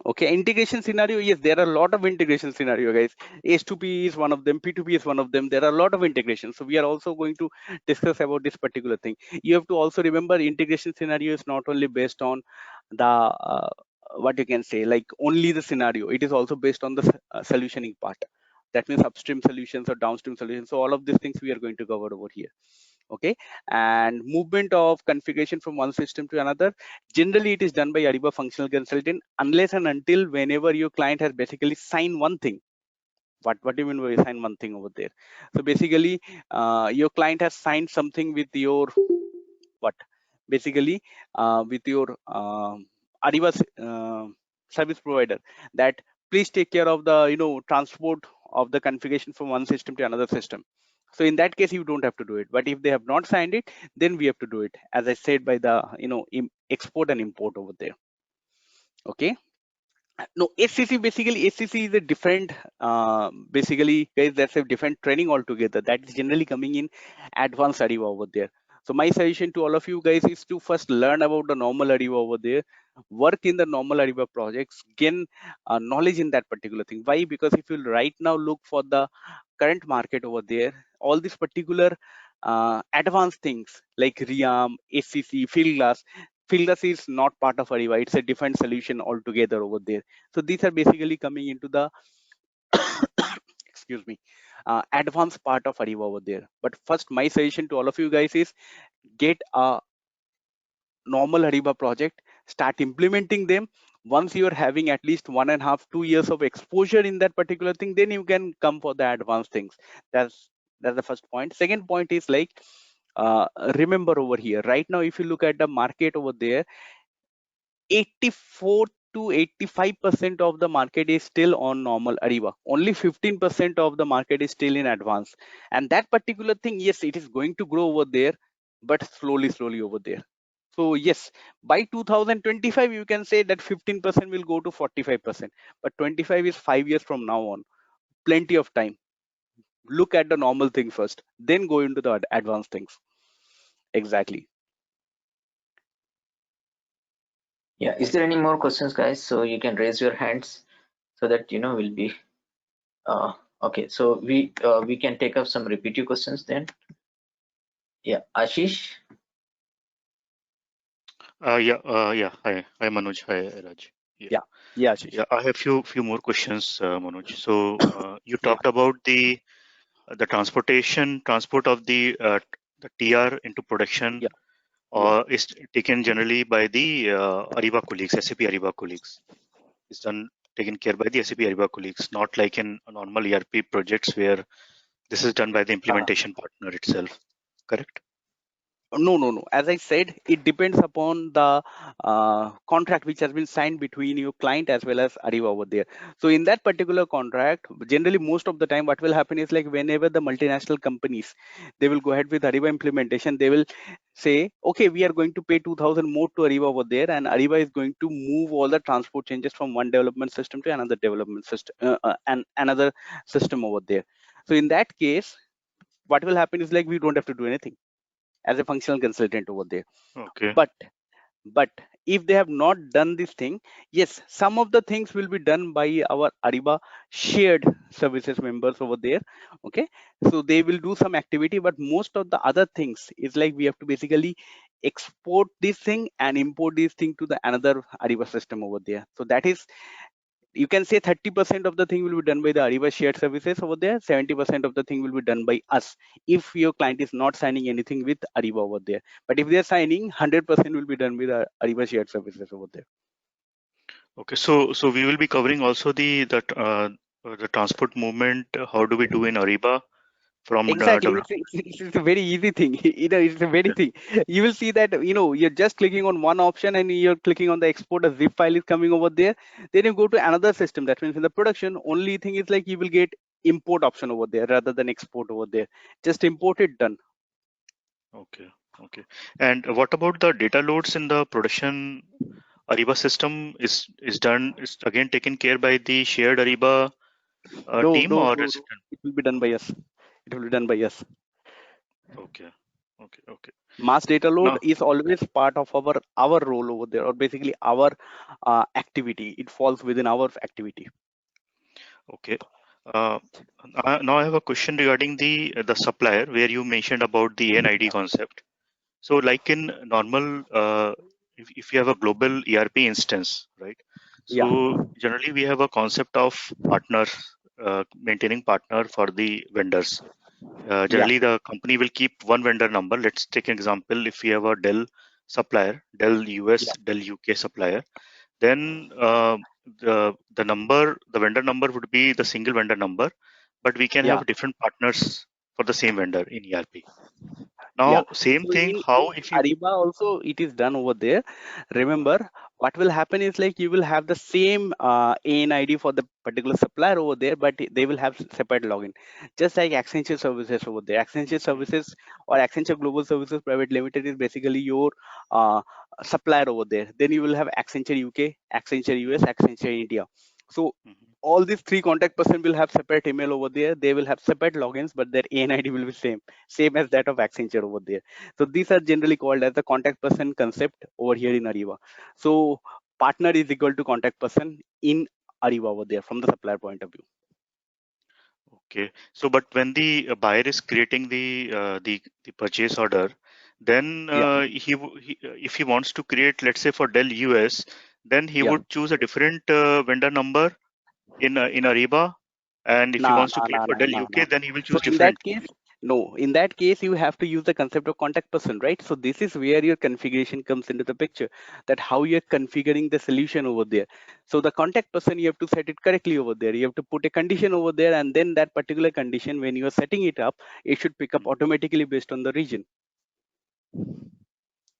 Okay, integration scenario. Yes, there are a lot of integration scenario, guys. H2P is one of them. P2P is one of them. There are a lot of integration. So we are also going to discuss about this particular thing. You have to also remember, integration scenario is not only based on the what you can say, like only the scenario. It is also based on the solutioning part. That means upstream solutions or downstream solutions. So all of these things we are going to cover over here. Okay, and movement of configuration from one system to another, generally it is done by Ariba functional consultant, unless and until whenever your client has basically signed one thing. What do you mean by sign one thing over there? So basically your client has signed something with your what, basically with your Ariba service provider, that please take care of the transport of the configuration from one system to another system. So in that case you don't have to do it, but if they have not signed it, then we have to do it, as I said, by the export and import over there. Okay, no, SCC, basically SCC is a different basically, guys, that's a different training altogether. That is generally coming in advanced Ariba over there. So my suggestion to all of you guys is to first learn about the normal Ariba over there, work in the normal Ariba projects, gain knowledge in that particular thing. Why? Because if you right now look for the current market over there, all these particular advanced things like Ream, SCC, Fieldglass is not part of Ariba. It's a different solution altogether over there. So these are basically coming into the excuse me, advanced part of Ariba over there. But first, my suggestion to all of you guys is get a normal Ariba project, start implementing them. Once you are having at least 1.5 2 years of exposure in that particular thing, then you can come for the advanced things. That's the first point. Second point is like, remember over here right now, if you look at the market over there, 84 to 85% of the market is still on normal Ariba. Only 15% of the market is still in advance. And that particular thing, yes, it is going to grow over there, but slowly over there. So yes, by 2025, you can say that 15% will go to 45%, but 25 is 5 years from now on. Plenty of time. Look at the normal thing first, then go into the advanced things. Exactly. Yeah, is there any more questions, guys? So you can raise your hands so that we'll be okay. So we can take up some repetitive questions then. Yeah, Ashish. Yeah. Hi, Manoj. Hi, Raj. Yeah, Ashish. Yeah, I have few more questions, Manoj. So you talked about the transport of the TR into production, or is taken generally by the Ariba colleagues, SAP Ariba colleagues. It's taken care by the SAP Ariba colleagues, not like in normal ERP projects where this is done by the implementation partner itself. Correct? No. As I said, it depends upon the contract which has been signed between your client as well as Ariba over there. So in that particular contract, generally most of the time what will happen is like whenever the multinational companies, they will go ahead with Ariba implementation, they will say, okay, we are going to pay 2000 more to Ariba over there, and Ariba is going to move all the transport changes from one development system to another development system and another system over there. So in that case, what will happen is like we don't have to do anything as a functional consultant over there. Okay. But if they have not done this thing, yes, some of the things will be done by our Ariba shared services members over there. Okay, so they will do some activity, but most of the other things is like we have to basically export this thing and import this thing to the another Ariba system over there. So that is, you can say 30% of the thing will be done by the Ariba shared services over there. 70% of the thing will be done by us if your client is not signing anything with Ariba over there. But if they're signing, 100% will be done with the Ariba shared services over there. Okay, so we will be covering also the transport movement. How do we do in Ariba from Exactly, development? it's a very easy thing. It's a very Yeah. thing. You will see that you're just clicking on one option and you're clicking on the export. A zip file is coming over there. Then you go to another system. That means in the production, only thing is like you will get import option over there rather than export over there. Just import it, done. Okay, okay. And what about the data loads in the production Ariba system is again taken care by the shared Ariba No, team, no, or no, is no. it done? It will be done by us. It will be done by us. Okay, okay, okay. Mass data load Now, is always part of our role over there, or basically our activity. It falls within our activity. okay. Uh, now I have a question regarding the supplier where you mentioned about the ANID concept. So like in normal, if you have a global ERP instance, right? Yeah, So generally we have a concept of partner, maintaining partner for the vendors. yeah, Generally the company will keep one vendor number. Let's take an example. If we have a Dell supplier, Dell US, yeah, Dell UK supplier, then the vendor number would be the single vendor number, but we can yeah. have different partners for the same vendor in ERP. Yeah. Now, same So thing, in how if you, Ariba also it is done over there. Remember, what will happen is like you will have the same ANID for the particular supplier over there, but they will have separate login. Just like Accenture services over there. Accenture services or Accenture Global Services Private Limited is basically your uh, supplier over there. Then you will have Accenture UK, Accenture US, Accenture India. So Mhm. all these three contact person will have separate email over there. They will have separate logins, but their ANID will be same as that of Accenture over there. So these are generally called as the contact person concept over here in Ariba. So partner is equal to contact person in Ariba over there from the supplier point of view. Okay. So, but when the buyer is creating the purchase order, then Yeah. if he wants to create, let's say for Dell US, then he Yeah. would choose a different vendor number in Ariba, and if he Nah, wants to nah, create nah, for nah, Dell nah, UK, nah. then he will So choose in that different. case, no, in that case, you have to use the concept of contact person, right? So this is where your configuration comes into the picture, that how you're configuring the solution over there. So the contact person, you have to set it correctly over there. You have to put a condition over there, and then that particular condition, when you are setting it up, it should pick up Mhm. automatically based on the region.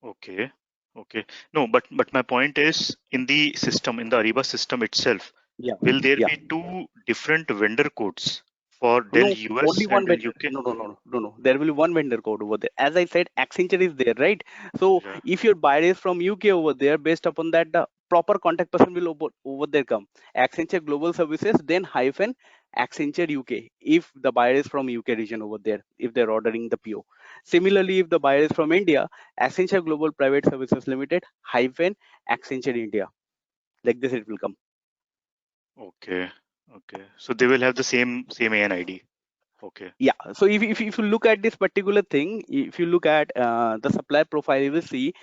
Okay. Okay. No, but my point is in the system, in the Ariba system itself, Yeah. will there Yeah. be two different vendor codes for Dell No, US only and one Dell vendor. UK? No, no, no, no, no, no. There will be one vendor code over there. As I said, Accenture is there, right? So Yeah. if your buyer is from UK over there, based upon that, the proper contact person will over there come. Accenture Global Services, then hyphen Accenture UK. If the buyer is from UK region over there, if they're ordering the PO. Similarly, if the buyer is from India, Accenture Global Private Services Limited hyphen Accenture India. Like this, it will come. Okay. Okay. So they will have the same ANID. Okay. Yeah, so if you look at this particular thing, if you look at the supplier profile, you will see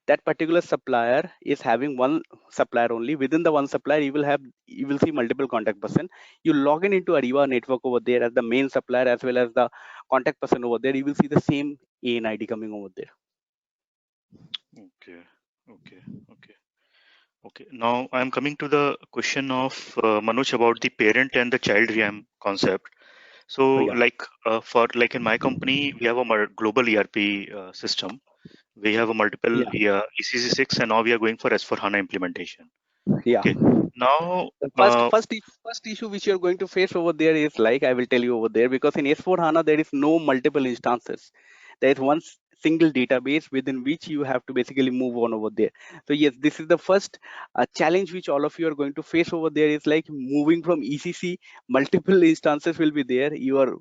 that particular supplier is having one supplier only. Within the one supplier, you will see multiple contact person. You log in into Ariba network over there as the main supplier as well as the contact person over there. You will see the same ANID coming over there. Okay. Okay. Okay. Okay. Now I'm coming to the question of Manoj about the parent and the child RAM concept. So So yeah, for like in my company, we have a global ERP system. We have a multiple yeah, ECC6, and now we are going for S4 HANA implementation. yeah. Okay. Now, The first issue which you're going to face over there is like I will tell you over there, because in S4 HANA there is no multiple instances. There is one single database within which you have to basically move on over there. So yes, this is the first challenge which all of you are going to face over there, is like moving from ECC. Multiple instances will be there. You are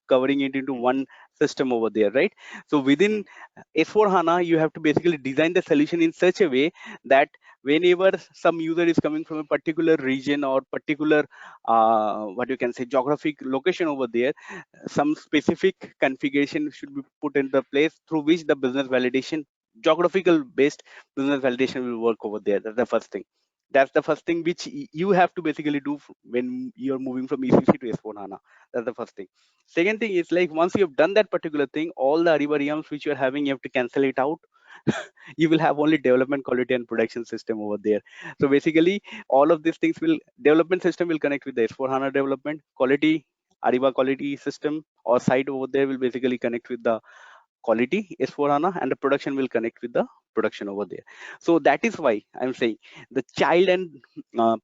covering it into one system over there, right? So within S4HANA, you have to basically design the solution in such a way that whenever some user is coming from a particular region or particular what you can say geographic location over there, some specific configuration should be put into place through which the business validation, geographical based business validation will work over there. That's the first thing. That's the first thing which you have to basically do when you're moving from ECC to S4HANA. That's the first thing. Second thing is, like, once you have done that particular thing, all the Ariba realms which you're having, you have to cancel it out. You will have only development, quality, and production system over there. So basically, all of these things will, development system will connect with the S4HANA development, quality, Ariba quality system or site over there will basically connect with the quality S4HANA, and the production will connect with the production over there. So that is why I'm saying the child and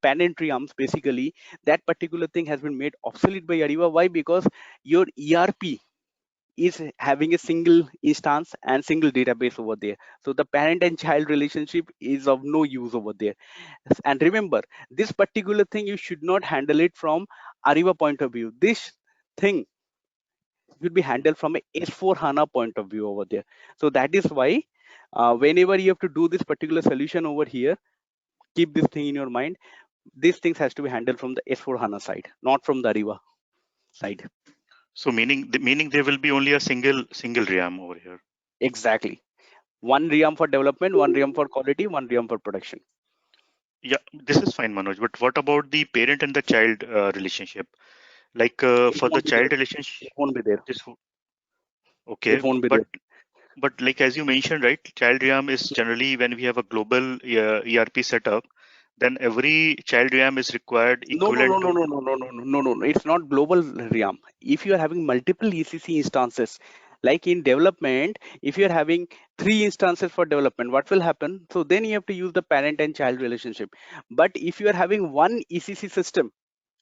parent realms, basically that particular thing has been made obsolete by Ariba. Why? Because your ERP is having a single instance and single database over there. So the parent and child relationship is of no use over there. And remember, this particular thing you should not handle it from Ariba point of view. This thing will be handled from a S4 HANA point of view over there. So that is why whenever you have to do this particular solution over here, keep this thing in your mind. These things has to be handled from the S4 HANA side, not from the Ariba side. So meaning there will be only a single RAM over here. Exactly. One realm for development, one realm for quality, one realm for production. Yeah, this is fine, Manoj. But what about the parent and the child relationship? Like for the child relationship, it won't be there. Okay, it won't be there. But like as you mentioned, right, child RAM is generally when we have a global ERP setup, then every child RAM is required equivalent No. It's not global realm. If you are having multiple ECC instances, like in development, if you are having 3 instances for development, what will happen? So then you have to use the parent and child relationship. But if you are having one ECC system,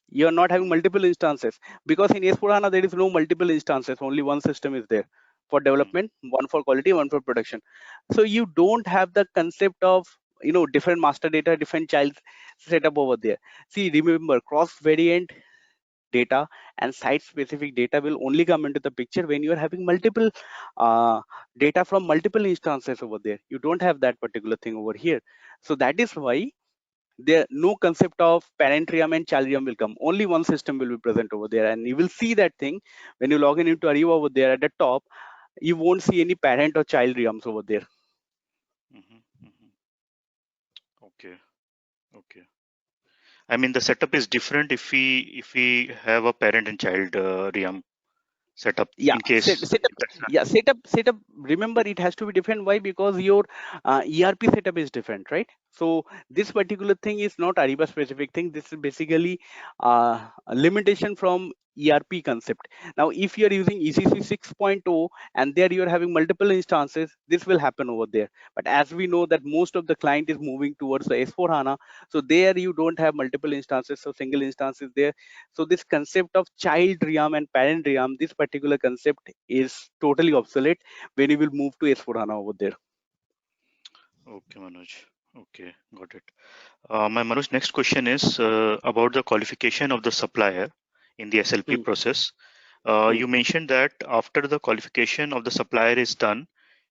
you are not having multiple instances, because in S4HANA there is no multiple instances, only one system is there for development, one for quality, one for production. So you don't have the concept of different master data, different child setup over there. See, remember, cross variant data and site specific data will only come into the picture when you are having multiple data from multiple instances over there. You don't have that particular thing over here. So that is why there no concept of parent realm and child realm will come. Only one system will be present over there, and you will see that thing when you log in into Ariba over there at the top. You won't see any parent or child realms over there. Okay. I mean, the setup is different if we have a parent and child realm setup. Yeah, in case setup. Remember, it has to be different. Why? Because your ERP setup is different, right? So this particular thing is not Ariba specific thing. This is basically a limitation from ERP concept. Now, if you are using ECC 6.0 and there you are having multiple instances, this will happen over there. But as we know that most of the client is moving towards the S4 HANA, so there you don't have multiple instances, so single instance is there. So this concept of child realm and parent realm, this particular concept is totally obsolete when you will move to S4 HANA over there. Okay, Manoj. Okay, got it. My Manoj, next question is about the qualification of the supplier in the SLP process. You mentioned that after the qualification of the supplier is done,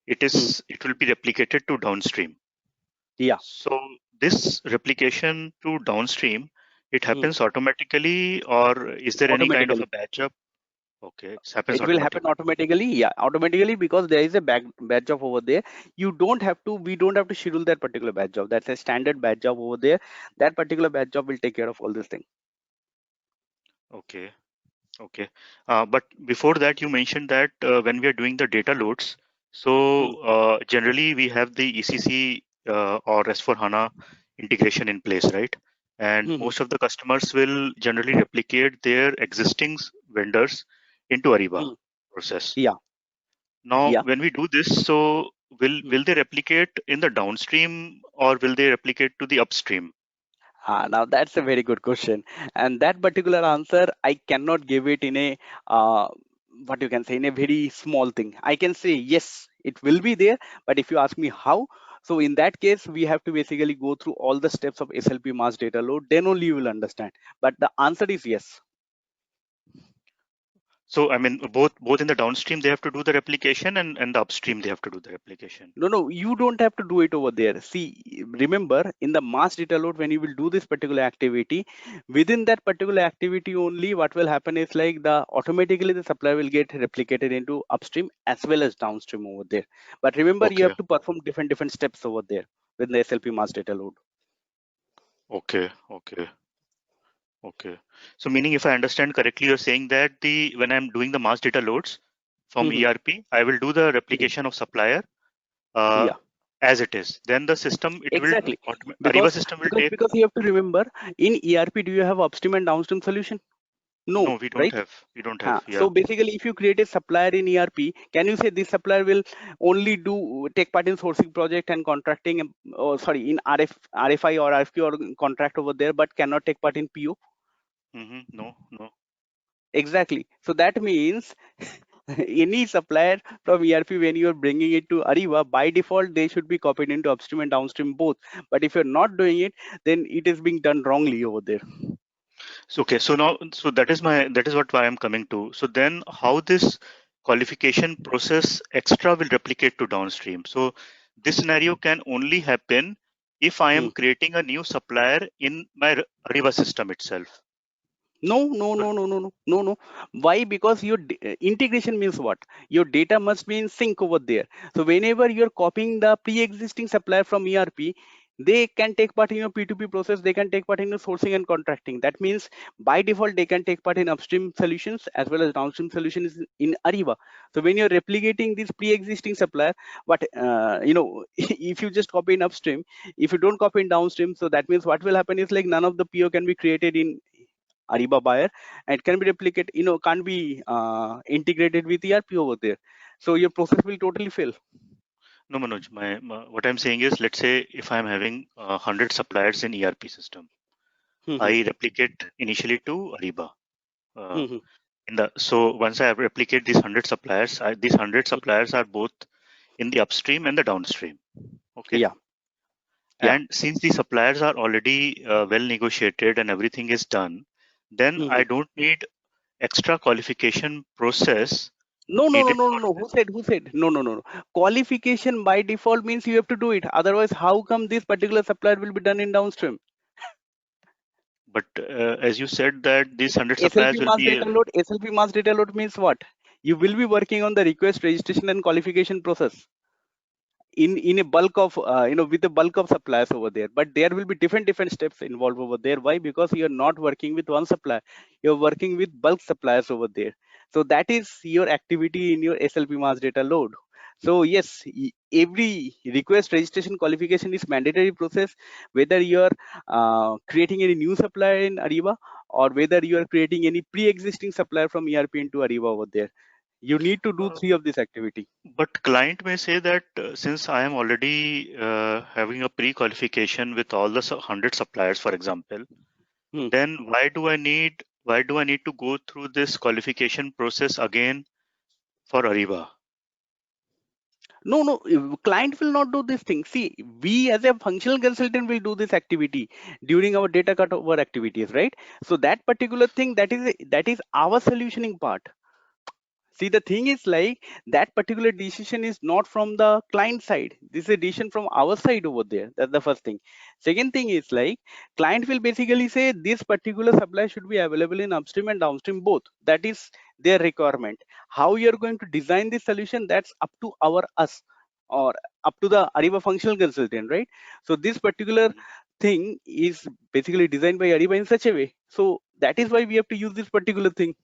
it will be replicated to downstream. Yeah. So this replication to downstream, it happens automatically, or is there any kind of a batch up? Okay, it happens. It will happen automatically. Yeah, automatically, because there is a batch job over there. You don't have to. We don't have to schedule that particular batch job. That's a standard batch job over there. That particular batch job will take care of all this thing. Okay. But before that, you mentioned that when we are doing the data loads, so generally we have the ECC or S4HANA integration in place, right? And most of the customers will generally replicate their existing vendors into Ariba process. Yeah. Now, when we do this, so will they replicate in the downstream or will they replicate to the upstream? Now that's a very good question, and that particular answer I cannot give it in a what you can say, in a very small thing. I can say yes, it will be there, but if you ask me how, so in that case we have to basically go through all the steps of SLP mass data load, then only you will understand. But the answer is yes. So I mean, both in the downstream they have to do the replication, and the upstream they have to do the replication. No, you don't have to do it over there. See, remember in the mass data load, when you will do this particular activity, within that particular activity only, what will happen is like automatically the supply will get replicated into upstream as well as downstream over there. But remember, you Okay. have to perform different steps over there with the SLP mass data load. Okay. So meaning, if I understand correctly, you're saying that when I'm doing the mass data loads from Mhm. ERP, I will do the replication of supplier Yeah, as it is. Then the system, exactly. Ariba system will take. Because you have to remember, in ERP, do you have upstream and downstream solution? No, No, we don't right? have. Yeah. So basically, if you create a supplier in ERP, can you say this supplier will only take part in sourcing project and contracting, or sorry, in RFI or RFQ or contract over there, but cannot take part in PO? No. Exactly. So that means any supplier from ERP, when you are bringing it to Ariba, by default, they should be copied into upstream and downstream both. But if you're not doing it, then it is being done wrongly over there. So okay. So now, so that is why I'm coming to. So then, how this qualification process extra will replicate to downstream? So this scenario can only happen if I am creating a new supplier in my Ariba system itself. No. Why? Because your integration means what? Your data must be in sync over there. So whenever you're copying the pre-existing supplier from ERP, they can take part in your P2P process. They can take part in your sourcing and contracting. That means by default, they can take part in upstream solutions as well as downstream solutions in Ariba. So when you're replicating this pre-existing supplier, what if you just copy in upstream, if you don't copy in downstream, so that means what will happen is like none of the PO can be created in Ariba buyer, and it can be replicated, can't be integrated with ERP over there. So your process will totally fail. No, Manoj, what I'm saying is, let's say if I'm having 100 suppliers in ERP system, I replicate initially to Ariba. So once I replicate these 100 suppliers, these 100 suppliers are both in the upstream and the downstream. Okay. Yeah. And since the suppliers are already well negotiated and everything is done, then I don't need extra qualification process. No. Who said? No. Qualification by default means you have to do it. Otherwise, how come this particular supplier will be done in downstream? But as you said that these 100 suppliers will be. SLP mass data load means what? You will be working on the request, registration, and qualification process in a bulk of with a bulk of suppliers over there, but there will be different steps involved over there. Why? Because you're not working with one supplier, you're working with bulk suppliers over there. So that is your activity in your SLP mass data load. So yes, every request, registration, qualification is mandatory process, whether you're creating any new supplier in Ariba or whether you are creating any pre-existing supplier from ERP into Ariba over there. You need to do three of this activity. But client may say that since I am already having a pre-qualification with all the 100 suppliers, for example, then why do I need to go through this qualification process again for Ariba? No, client will not do this thing. See, we as a functional consultant will do this activity during our data cutover activities, right? So that particular thing, that is our solutioning part. See, the thing is like that particular decision is not from the client side. This is a decision from our side over there. That's the first thing. Second thing is like client will basically say this particular supply should be available in upstream and downstream both. That is their requirement. How you're going to design this solution, that's up to us or up to the Ariba functional consultant, right? So this particular thing is basically designed by Ariba in such a way. So that is why we have to use this particular thing.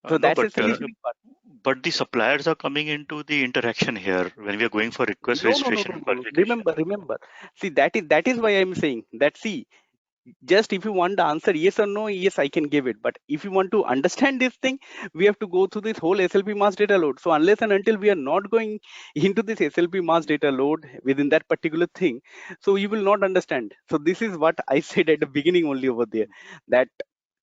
So No, that's a solution part. But the suppliers are coming into the interaction here when we are going for request registration and qualification. Remember. See, that is why I'm saying that. See, just if you want the answer yes or no, yes, I can give it. But if you want to understand this thing, we have to go through this whole SLP mass data load. So unless and until we are not going into this SLP mass data load within that particular thing, so you will not understand. So this is what I said at the beginning only over there, that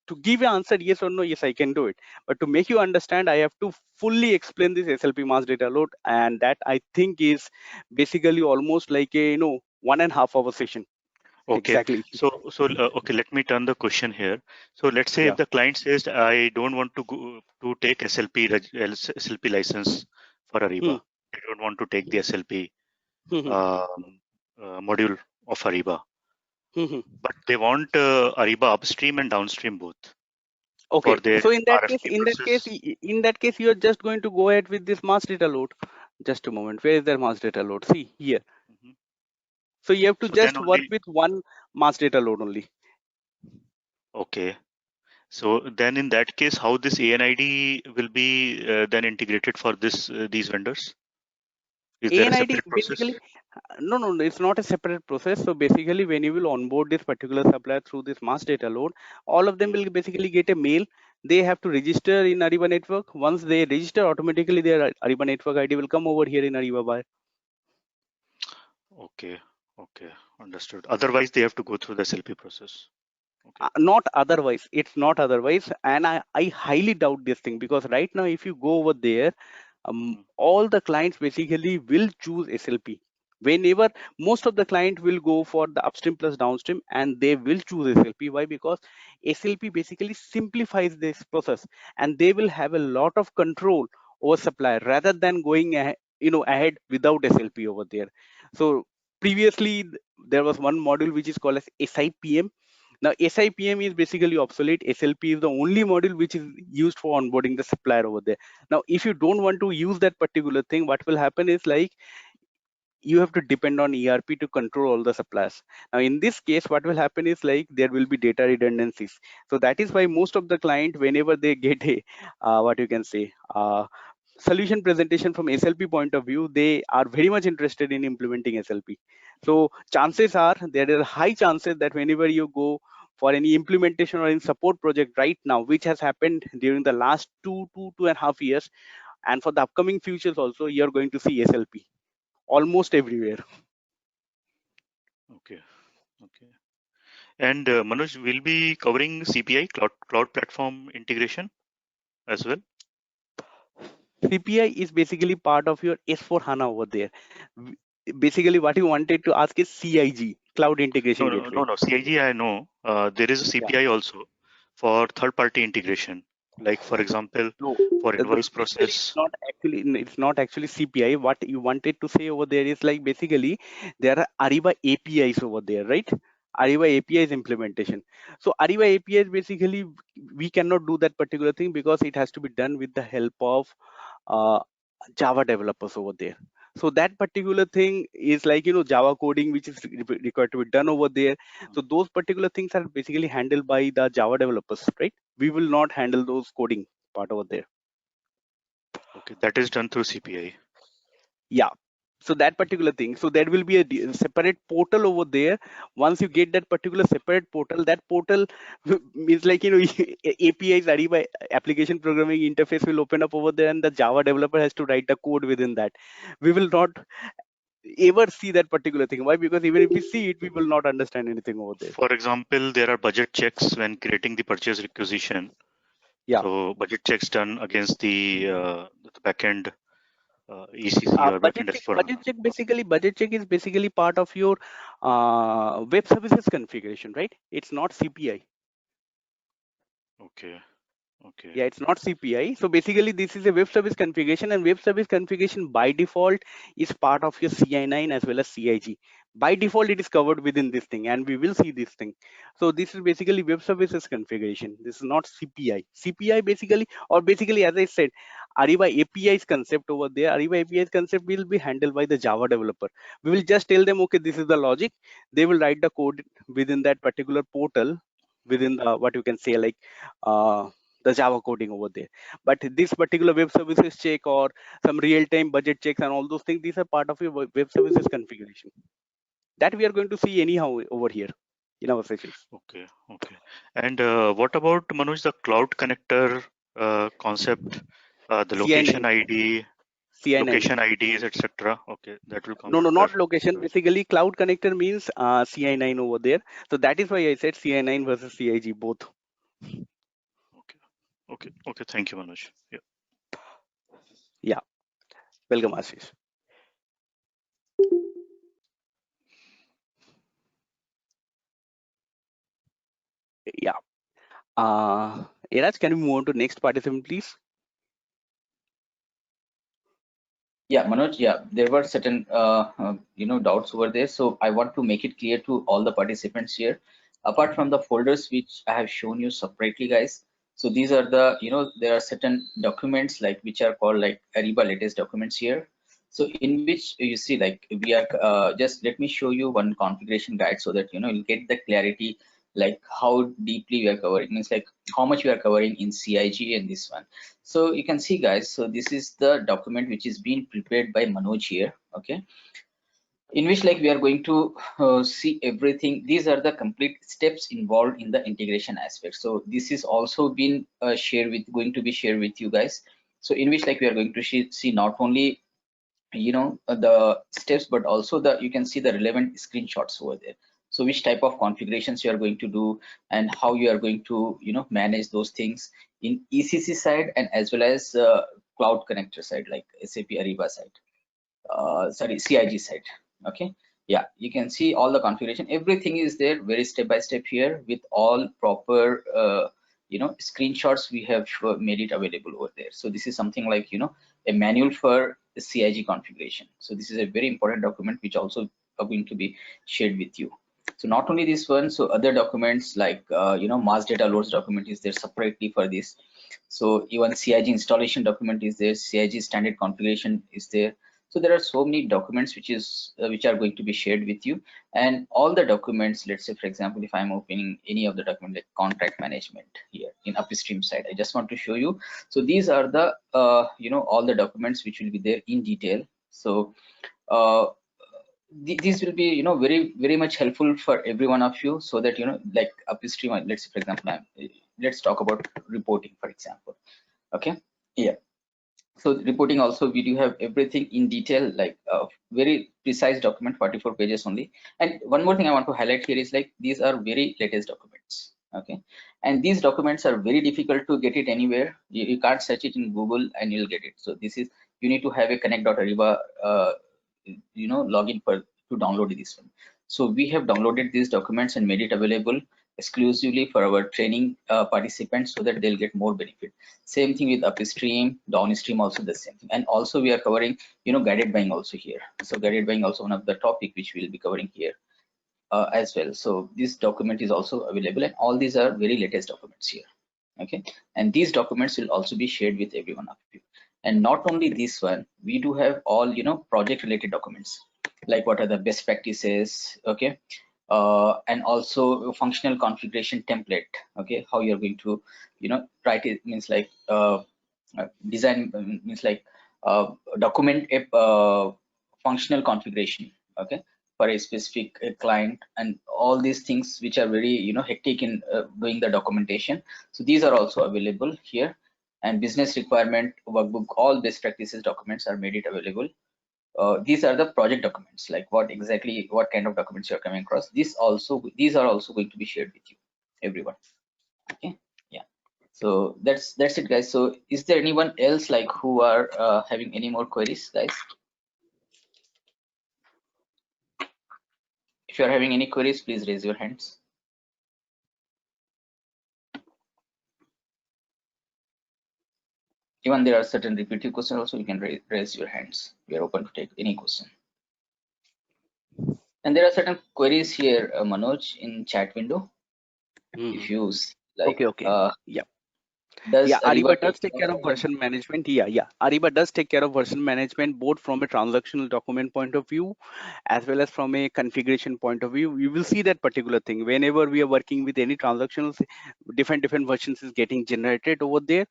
to give an answer yes or no, yes, I can do it. But to make you understand, I have to fully explain this SLP mass data load, and that I think is basically almost like a 1.5 hour session. Okay. Exactly. Okay, let me turn the question here. So let's say Yeah. if the client says, I don't want to go to take SLP license for Ariba. I don't want to take the SLP module of Ariba, but they want Ariba upstream and downstream both for Okay. their So in that case, RFP process. in that case, you are just going to go ahead with this mass data load. Just a moment. Where is the mass data load? See here. Mhm. So you have to So then just work only, with one mass data load only. okay. So then in that case, how this ANID will be then integrated for these vendors? Is there a ANID separate process? basically, no, it's not a separate process. So basically, when you will onboard this particular supplier through this mass data load, all of them will basically get a mail. They have to register in Ariba network. Once they register, automatically their Ariba network ID will come over here in Ariba buyer. Okay, okay, understood. Otherwise, they have to go through the SLP process. Okay. Not otherwise. It's not otherwise. And I highly doubt this thing, because right now, if you go over there, all the clients basically will choose SLP. Whenever most of the client will go for the upstream plus downstream, and they will choose SLP. Why? Because SLP basically simplifies this process, and they will have a lot of control over supplier rather than going ahead without SLP over there. So previously there was one module which is called as SIPM. Now SIPM is basically obsolete. SLP is the only module which is used for onboarding the supplier over there. Now if you don't want to use that particular thing, what will happen is like you have to depend on ERP to control all the suppliers. Now in this case, what will happen is like there will be data redundancies. So that is why most of the client, whenever they get a what you can say solution presentation from SLP point of view, they are very much interested in implementing SLP. So chances are, there are high chances that whenever you go for any implementation or in support project right now, which has happened during the last 2.5 years, and for the upcoming futures also, you're going to see SLP almost everywhere. Okay, okay. And Manoj will be covering CPI, cloud platform integration as well. CPI is basically part of your S4 HANA over there. Basically, what you wanted to ask is CIG, Cloud Integration Gateway. No. CIG, I know. There is a Yeah. CPI also for third-party integration. Like for example, No, for invoice basically process. it's not actually CPI. What you wanted to say over there is like basically there are Ariba APIs over there, right? Ariba APIs implementation. So Ariba APIs basically we cannot do that particular thing because it has to be done with the help of uh, Java developers over there. So that particular thing is like Java coding, which is required to be done over there. So those particular things are basically handled by the Java developers, right? We will not handle those coding part over there. Okay, that is done through CPI. Yeah. So that particular thing. So there will be a separate portal over there. Once you get that particular separate portal, that portal is like APIs, Ariba application programming interface will open up over there, and the Java developer has to write the code within that. We will not ever see that particular thing. Why? Because even if we see it, we will not understand anything over there. For example, there are budget checks when creating the purchase requisition. Yeah. So budget checks done against the backend ECC or backend S4HANA. Budget check is basically part of your web services configuration, right? It's not CPI. Okay. Okay. Yeah, it's not CPI. So basically, this is a web service configuration, and web service configuration by default is part of your CI9 as well as CIG. By default, it is covered within this thing, and we will see this thing. So this is basically web services configuration. This is not CPI. CPI basically, as I said, Ariba API's concept over there. Ariba API's concept will be handled by the Java developer. We will just tell them, okay, this is the logic. They will write the code within that particular portal, within the what you can say like. The Java coding over there. But this particular web services check or some real-time budget checks and all those things, these are part of your web services configuration that we are going to see anyhow over here in our sessions. Okay. Okay. And what about Manoj, the cloud connector concept, the location CI9. ID, CI9. location IDs, etc. Okay, that will come No, under. not location. Basically, cloud connector means CI9 over there. So that is why I said CI9 versus CIG both. Okay. Okay. Okay. Thank you, Manoj. Yeah. Yeah. Welcome, Ashish. Iraj, can we move on to next participant, please? Yeah, Manoj, yeah, there were certain doubts over there. So I want to make it clear to all the participants here. Apart from the folders which I have shown you separately, guys. So these are the, there are certain documents like which are called like Ariba latest documents here. So in which you see like we are just let me show you one configuration guide so that you'll get the clarity like how deeply we are covering, means like how much we are covering in CIG and this one. So you can see, guys, so this is the document which is being prepared by Manoj here, okay, in which like we are going to see everything. These are the complete steps involved in the integration aspect. So this is also been going to be shared with you guys. So in which like we are going to see not only the steps, but also you can see the relevant screenshots over there. So which type of configurations you are going to do and how you are going to manage those things in ECC side and as well as cloud connector side like SAP Ariba side, sorry, CIG side. Okay, yeah, you can see all the configuration, everything is there very step by step here with all proper screenshots. We have made it available over there. So this is something like a manual for the CIG configuration. So this is a very important document which also are going to be shared with you. So not only this one, so other documents like mass data loads document is there separately for this. So even CIG installation document is there, CIG standard configuration is there. So there are so many documents which are going to be shared with you, and all the documents, let's say for example, if I'm opening any of the document like contract management here in upstream side, I just want to show you. So these are the all the documents which will be there in detail. So these will be very much helpful for every one of you, so that like upstream, let's say for example, let's talk about reporting for example. Okay, yeah. So reporting also we do have everything in detail, like a very precise document, 44 pages only. And one more thing I want to highlight here is like these are very latest documents. Okay, and these documents are very difficult to get it anywhere. You can't search it in Google and you'll get it. So this is, you need to have a connect.ariba login for to download this one. So we have downloaded these documents and made it available exclusively for our training participants so that they'll get more benefit. Same thing with upstream, downstream also the same thing. And also we are covering guided buying also here. So guided buying also one of the topic which we'll be covering here as well. So this document is also available, and all these are very latest documents here. Okay, and these documents will also be shared with every one of you. And not only this one, we do have all project related documents, like what are the best practices, okay, and also functional configuration template. Okay, how you're going to write it, means like design, means like document a functional configuration, okay, for a specific client, and all these things which are very hectic in doing the documentation. So these are also available here. And business requirement workbook, all best practices documents are made it available. These are the project documents, like what kind of documents you're coming across. These are also going to be shared with you, everyone. Okay, yeah. So that's it, guys. So is there anyone else like who are having any more queries, guys? If you are having any queries, please raise your hands. Even there are certain repetitive questions also, you can raise your hands. We are open to take any question. And there are certain queries here, Manoj, in chat window. If you like, okay. Yeah. Does Ariba does take care of version management. Ariba does take care of version management, both from a transactional document point of view as well as from a configuration point of view. You will see that particular thing whenever we are working with any transactions, different versions is getting generated over there.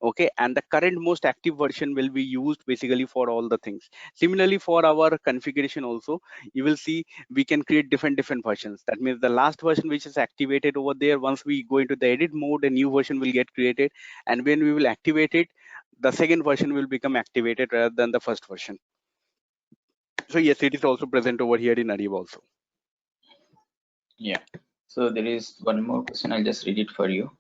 Okay, and the current most active version will be used basically for all the things. Similarly, for our configuration also, you will see we can create different versions. That means the last version which is activated over there, once we go into the edit mode, a new version will get created, and when we will activate it, the second version will become activated rather than the first version. So yes, it is also present over here in Ariba also. Yeah. So there is one more question. I'll just read it for you.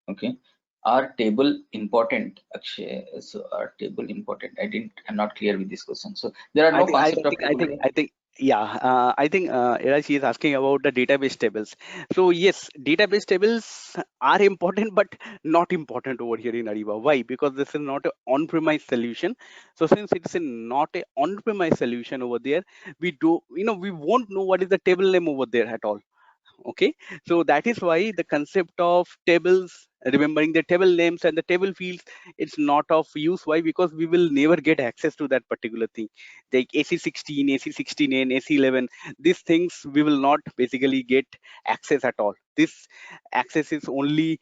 Okay. Are table important, Akshay? So are table important? I'm not clear with this question. So there are no concept of table. I think Yeah, I think she is asking about the database tables. So yes, database tables are important, but not important over here in Ariba. Why? Because this is not an on-premise solution. So since it's not a on-premise solution over there, we do, we won't know what is the table name over there at all. Okay, so that is why the concept of tables, remembering the table names and the table fields, it's not of use. Why? Because we will never get access to that particular thing, like AC16, AC16N, AC11. These things we will not basically get access at all. This access is only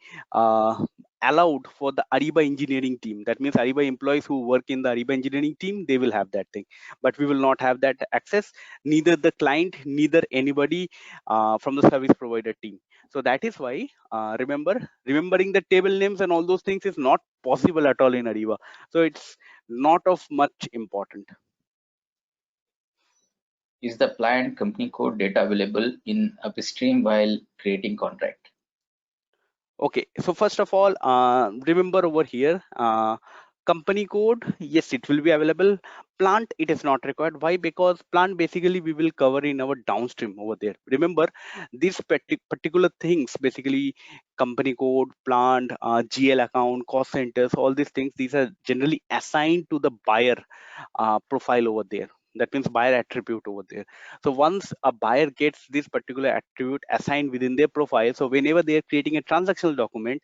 allowed for the Ariba engineering team. That means Ariba employees who work in the Ariba engineering team, they will have that thing, but we will not have that access, neither the client, neither anybody from the service provider team. So that is why remembering the table names and all those things is not possible at all in Ariba. So it's not of much important. Is the planned company code data available in upstream while creating contract? Okay, so first of all, remember over here, company code, yes, it will be available. Plant, it is not required. Why? Because plant basically we will cover in our downstream over there. Remember, these particular things, basically company code, plant, GL account, cost centers, all these things, these are generally assigned to the buyer profile over there. That means buyer attribute over there. So once a buyer gets this particular attribute assigned within their profile, so whenever they are creating a transactional document,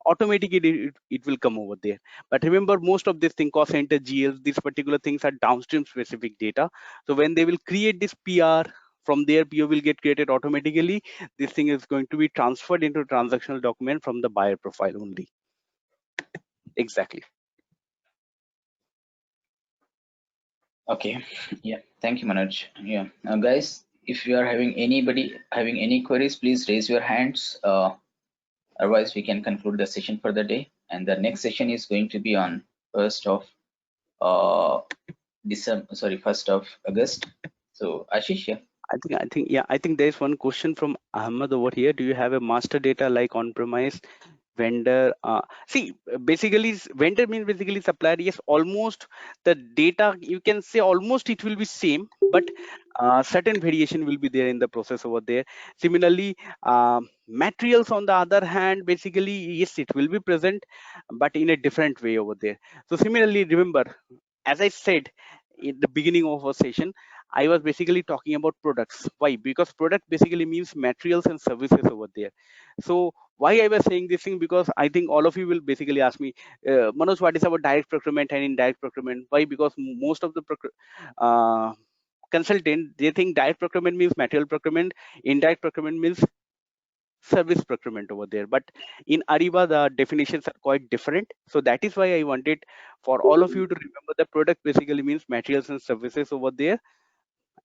automatically it will come over there. But remember, most of this thing, cost center, GLs, these particular things are downstream specific data. So when they will create this PR, from there PO will get created automatically. This thing is going to be transferred into transactional document from the buyer profile only. Exactly. Okay, yeah, thank you, Manoj. Yeah, guys, if you are having anybody having any queries, please raise your hands. Otherwise, we can conclude the session for the day. And the next session is going to be on 1st of December. Sorry, 1st of August. So, Ashish, yeah. I think there is one question from Ahmed over here. Do you have a master data like on-premise vendor? See, basically, vendor means basically supplier. Yes, almost the data you can say almost it will be same, but certain variation will be there in the process over there. Similarly, materials on the other hand, basically yes, it will be present, but in a different way over there. So similarly, remember, as I said in the beginning of our session, I was basically talking about products. Why? Because product basically means materials and services over there. So why I was saying this thing? Because I think all of you will basically ask me, Manoj, what is about direct procurement and indirect procurement? Why? Because most of the consultant, they think direct procurement means material procurement, indirect procurement means service procurement over there. But in Ariba, the definitions are quite different. So that is why I wanted for all of you to remember the product basically means materials and services over there.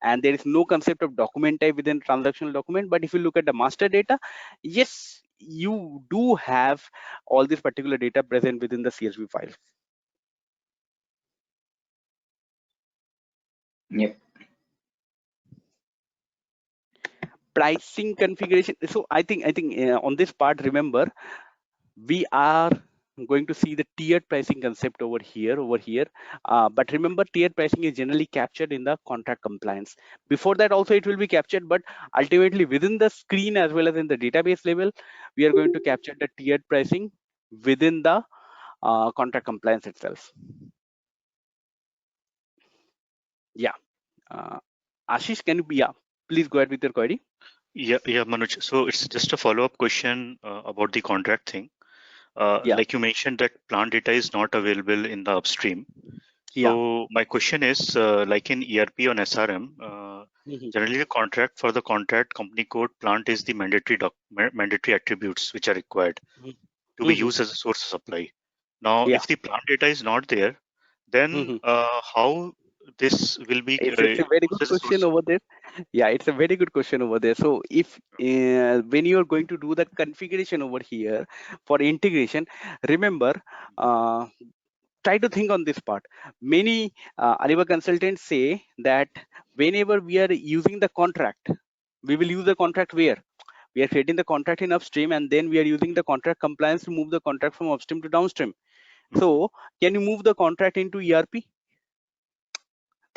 And there is no concept of document type within transactional document. But if you look at the master data, yes, you do have all this particular data present within the CSV file. Yep. Pricing configuration. So I think on this part, remember, we are going to see the tiered pricing concept over here. But remember, tiered pricing is generally captured in the contract compliance. Before that also it will be captured, but ultimately within the screen as well as in the database level, we are going to capture the tiered pricing within the contract compliance itself. Yeah. Ashish, can you please go ahead with your query? Yeah, Manoj. So it's just a follow-up question about the contract thing. Like you mentioned that plant data is not available in the upstream. So my question is, like in ERP on SRM, generally the contract for the contract company code plant is the mandatory attributes which are required to be used as a source of supply. Now, if the plant data is not there, then how this will be It's a very good question over there. Yeah, it's a very good question over there. So if when you are going to do the configuration over here for integration, remember, try to think on this part. Many Ariba consultants say that whenever we are using the contract, we will use the contract where? We are creating the contract in upstream, and then we are using the contract compliance to move the contract from upstream to downstream. So can you move the contract into ERP?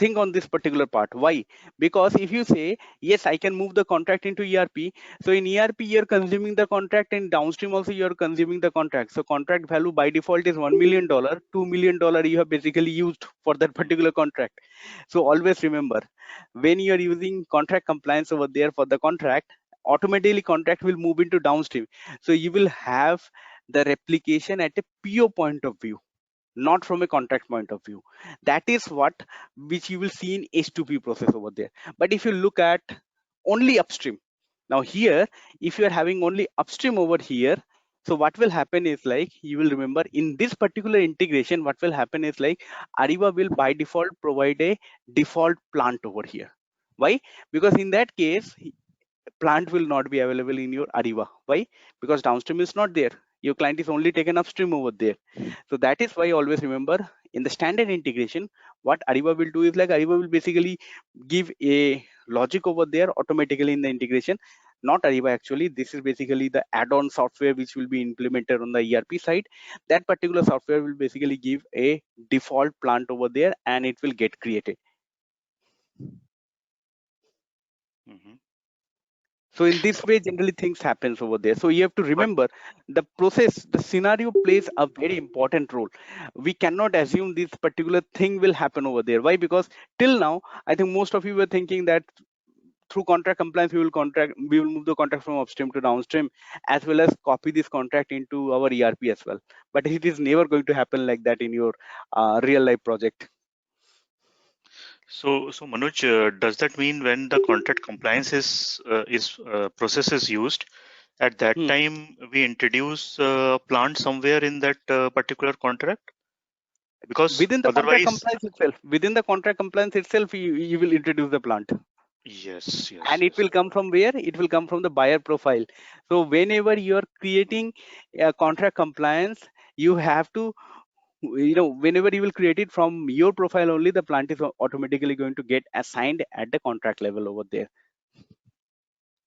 think on this particular part. Why? Because if you say yes, I can move the contract into ERP, so in ERP you're consuming the contract, and downstream also you're consuming the contract. So contract value by default is $1 million. $2 million you have basically used for that particular contract. So always remember, when you are using contract compliance over there for the contract, automatically contract will move into downstream. So you will have the replication at a PO point of view, not from a contract point of view. That is what which you will see in H2P process over there. But if you look at only upstream, now here, if you are having only upstream over here, so what will happen is like, you will remember in this particular integration, what will happen is like Ariba will by default provide a default plant over here. Why? Because in that case, plant will not be available in your Ariba. Why? Because downstream is not there. Your client is only taken upstream over there. So that is why always remember, in the standard integration, what Ariba will do is like Ariba will basically give a logic over there automatically in the integration. Not Ariba actually, this is basically the add-on software which will be implemented on the ERP side. That particular software will basically give a default plant over there, and it will get created. Mhm. So in this way, generally things happens over there. So you have to remember the process, the scenario plays a very important role. We cannot assume this particular thing will happen over there. Why? Because till now, I think most of you were thinking that through contract compliance, we will move the contract from upstream to downstream, as well as copy this contract into our ERP as well. But it is never going to happen like that in your real life project. So Manoj, does that mean when the contract compliance is process is used, at that Hmm. time we introduce plant somewhere in that particular contract? Because Within the contract otherwise, compliance itself, you will introduce the plant. yes, And yes, it yes. will come from where? It will come from the buyer profile. So whenever you're creating a contract compliance, you have to, whenever you will create it from your profile only, the plant is automatically going to get assigned at the contract level over there.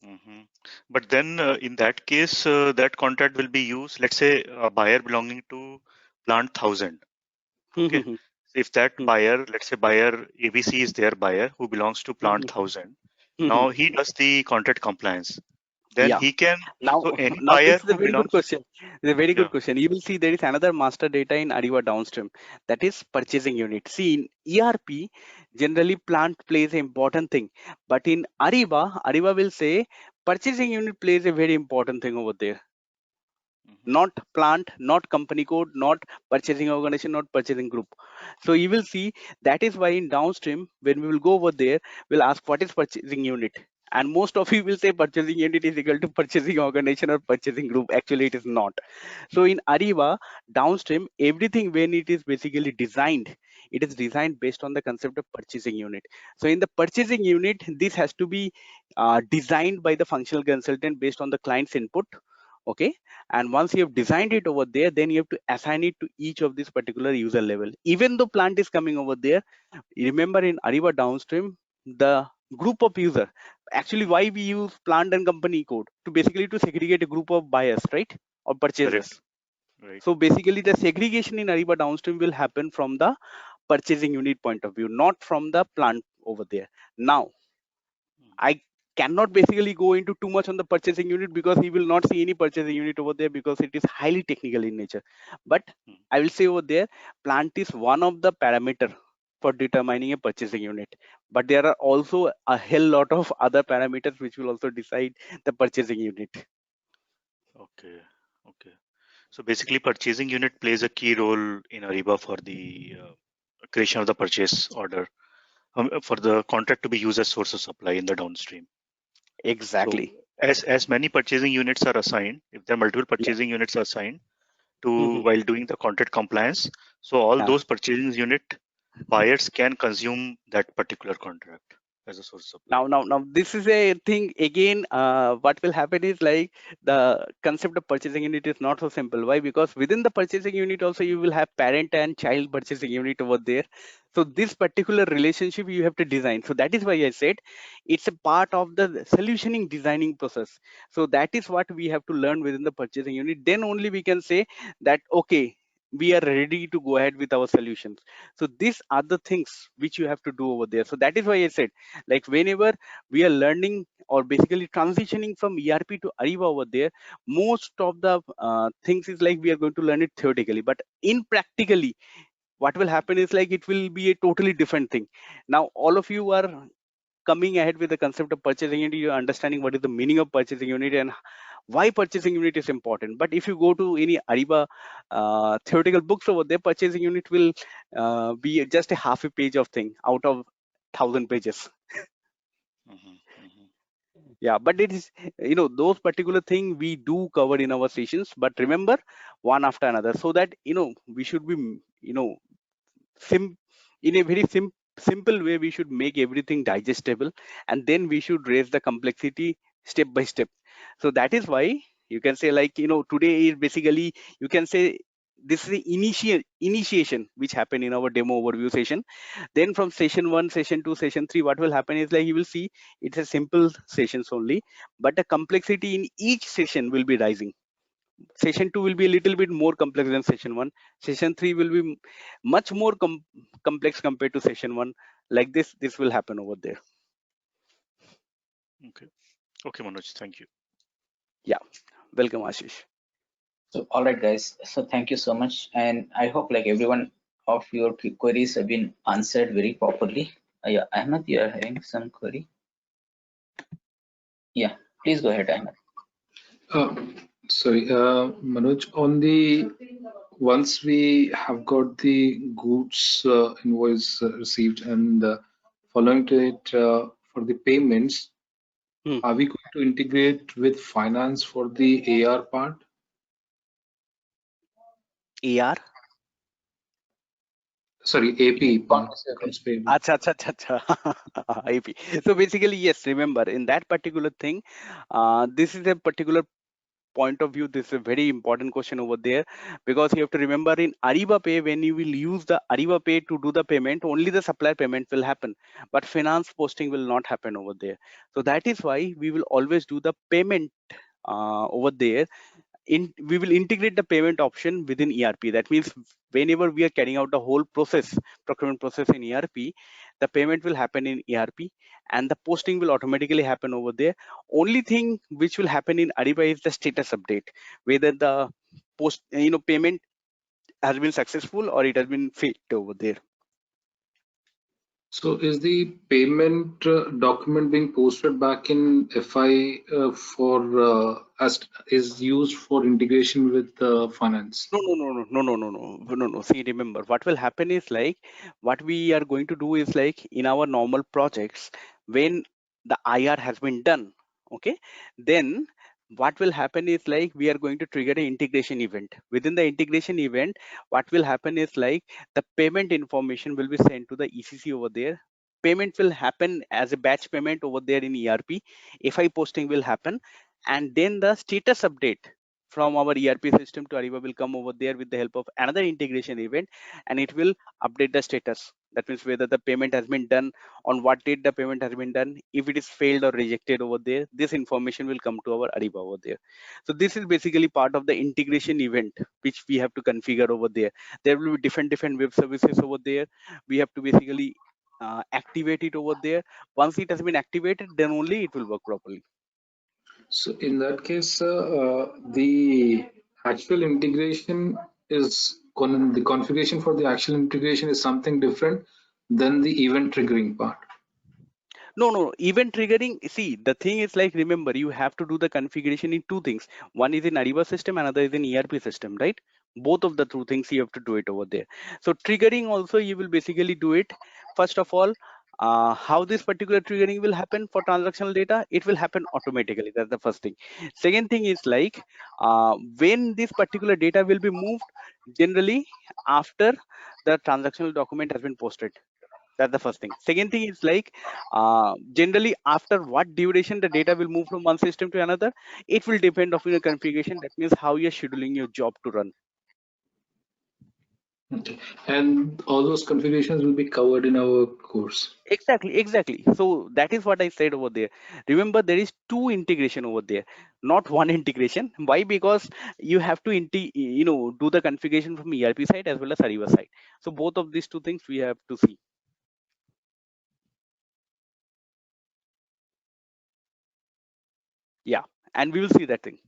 Hmm. But then in that case, that contract will be used, let's say a buyer belonging to plant 1000. Okay. If that buyer, let's say buyer ABC is their buyer who belongs to plant 1000. Now he does the contract compliance. Then Yeah. he can, Now, so any now buyer this is a who very good belongs, question. It's a very good yeah. question. You will see there is another master data in Ariba downstream, that is purchasing unit. See, in ERP, generally plant plays an important thing, but in Ariba will say purchasing unit plays a very important thing over there. Not plant, not company code, not purchasing organization, not purchasing group. So you will see that is why in downstream, when we will go over there, we'll ask what is purchasing unit. And most of you will say purchasing unit is equal to purchasing organization or purchasing group. Actually, it is not. So in Ariba, downstream, everything when it is basically designed, it is designed based on the concept of purchasing unit. So in the purchasing unit, this has to be designed by the functional consultant based on the client's input. Okay, and once you have designed it over there, then you have to assign it to each of this particular user level. Even though plant is coming over there, remember in Ariba downstream, the group of user, actually why we use plant and company code, to basically to segregate a group of buyers, right, or purchasers. Correct. Right. So basically the segregation in Ariba downstream will happen from the purchasing unit point of view, not from the plant over there. Now I cannot basically go into too much on the purchasing unit, because he will not see any purchasing unit over there, because it is highly technical in nature. But I will say over there, plant is one of the parameter for determining a purchasing unit. But there are also a hell lot of other parameters which will also decide the purchasing unit. Okay. Okay. So basically purchasing unit plays a key role in Ariba for the creation of the purchase order, for the contract to be used as source of supply in the downstream. Exactly. So as many purchasing units are assigned, if there are multiple purchasing units are assigned to while doing the contract compliance, so all Yeah. those purchasing unit buyers can consume that particular contract as a source of supply. Now this is a thing again. What will happen is like the concept of purchasing unit is not so simple. Why? Because within the purchasing unit also you will have parent and child purchasing unit over there. So this particular relationship you have to design. So that is why I said it's a part of the solutioning designing process. So that is what we have to learn within the purchasing unit. Then only we can say that okay, we are ready to go ahead with our solutions. So these are the things which you have to do over there. So that is why I said, like, whenever we are learning or basically transitioning from ERP to Ariba over there, most of the things is like we are going to learn it theoretically, but in practically what will happen is like it will be a totally different thing. Now all of you are coming ahead with the concept of purchasing unit, you're understanding what is the meaning of purchasing unit and why purchasing unit is important. But if you go to any Ariba theoretical books over there, purchasing unit will be just a half a page of thing out of 1,000 pages. Yeah, but it is, those particular thing we do cover in our sessions, but remember, one after another, so that we should be in a very simple way, we should make everything digestible, and then we should raise the complexity step by step. So that is why you can say, like, today is basically, you can say, this is the initiation which happened in our demo overview session. Then from session 1, session 2, session 3, what will happen is like you will see it's a simple sessions only, but the complexity in each session will be rising. Session 2 will be a little bit more complex than session 1. Session 3 will be much more complex compared to session 1. Like this will happen over there. Okay, Manoj, thank you. Yeah, welcome, Ashish. So, all right, guys. So thank you so much. And I hope like everyone of your queries have been answered very properly. Yeah, Ahmed, you are having some query? Yeah, please go ahead, Ahmed. Sorry, Manoj, once we have got the goods invoice received and following to it for the payments, are we going to integrate with finance for the AR part? AR? Sorry, AP part. AP. So basically, yes, remember in that particular thing, this is a particular point of view, this is a very important question over there, because you have to remember in Ariba Pay, when you will use the Ariba Pay to do the payment, only the supplier payment will happen, but finance posting will not happen over there. So that is why we will always do the payment over there. We will integrate the payment option within ERP. That means whenever we are carrying out the whole process, procurement process in ERP, the payment will happen in ERP and the posting will automatically happen over there. Only thing which will happen in Ariba is the status update, whether the payment has been successful or it has been failed over there. So is the payment document being posted back in FI as is used for integration with finance? No. See, remember, what will happen is like, what we are going to do is like in our normal projects, when the IR has been done, okay, then what will happen is like we are going to trigger an integration event. Within the integration event, what will happen is like the payment information will be sent to the ECC over there. Payment will happen as a batch payment over there in ERP. FI posting will happen, and then the status update from our ERP system to Ariba will come over there with the help of another integration event, and it will update the status. That means whether the payment has been done, on what date the payment has been done, if it is failed or rejected over there, this information will come to our Ariba over there. So this is basically part of the integration event which we have to configure over there. There will be different web services over there. We have to basically activate it over there. Once it has been activated, then only it will work properly. So in that case, the actual integration is the configuration for the actual integration is something different than the event triggering part. No, event triggering, see, the thing is like, remember, you have to do the configuration in two things. One is in Ariba system, another is in ERP system, right? Both of the two things you have to do it over there. So triggering also, you will basically do it. First of all, how this particular triggering will happen for transactional data, it will happen automatically. That's the first thing. Second thing is like, when this particular data will be moved, generally after the transactional document has been posted. That's the first thing. Second thing is like, generally after what duration the data will move from one system to another, it will depend on your configuration. That means how you're scheduling your job to run. Okay. And all those configurations will be covered in our course. Exactly. So that is what I said over there. Remember, there is two integration over there, not one integration. Why? Because you have to do the configuration from ERP side as well as Ariba side. So both of these two things we have to see. Yeah, and we will see that thing.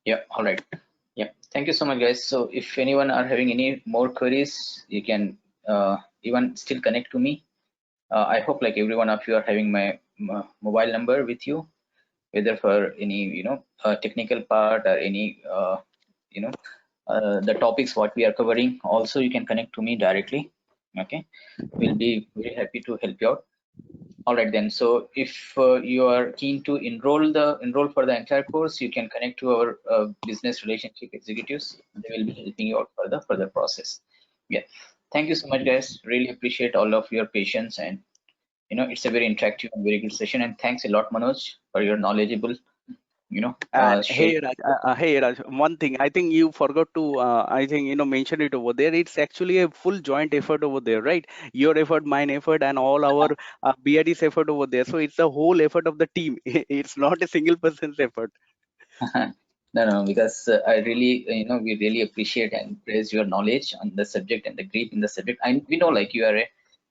Yeah, all right. Yeah, thank you so much, guys. So if anyone are having any more queries, you can even still connect to me. I hope like every one of you are having my mobile number with you, whether for any technical part or any the topics what we are covering. Also, you can connect to me directly. Okay, we'll be very happy to help you out. All right then. So if you are keen to enroll for the entire course, you can connect to our business relationship executives. They will be helping you out for the further process. Yeah. Thank you so much, guys. Really appreciate all of your patience, and it's a very interactive and very good session. And thanks a lot, Manoj, for your knowledgeable And share. hey Raj, one thing I think you forgot to I think mention it over there. It's actually a full joint effort over there, right? Your effort, mine effort, and all our BRD's effort over there. So it's the whole effort of the team. It's not a single person's effort. No, because I really, we really appreciate and praise your knowledge on the subject and the grip in the subject. And we know, like, you are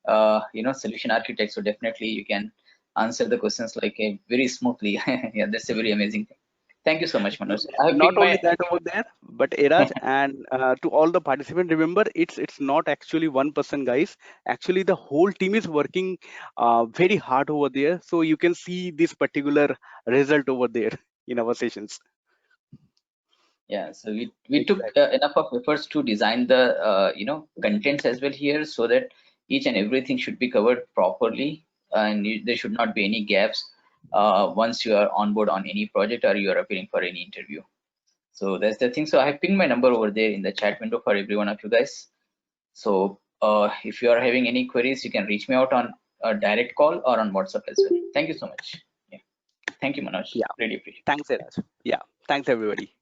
a, solution architect, so definitely you can answer the questions like very smoothly. Yeah, that's a very amazing thing. Thank you so much, Manoj. I have Not pinged only my. that over there, but Eraj and to all the participants, remember it's not actually one person, guys. Actually, the whole team is working very hard over there. So you can see this particular result over there in our sessions. Yeah, so we took Exactly. enough of efforts to design the contents as well here, so that each and everything should be covered properly, and there should not be any gaps once you are on board on any project or you are appearing for any interview. So that's the thing. So I have pinged my number over there in the chat window for every one of you guys. So if you are having any queries, you can reach me out on a direct call or on WhatsApp as well. Thank you so much. Yeah, thank you, Manoj. Yeah. Really appreciate it. Thanks, Eraj. Yeah. Thanks, everybody.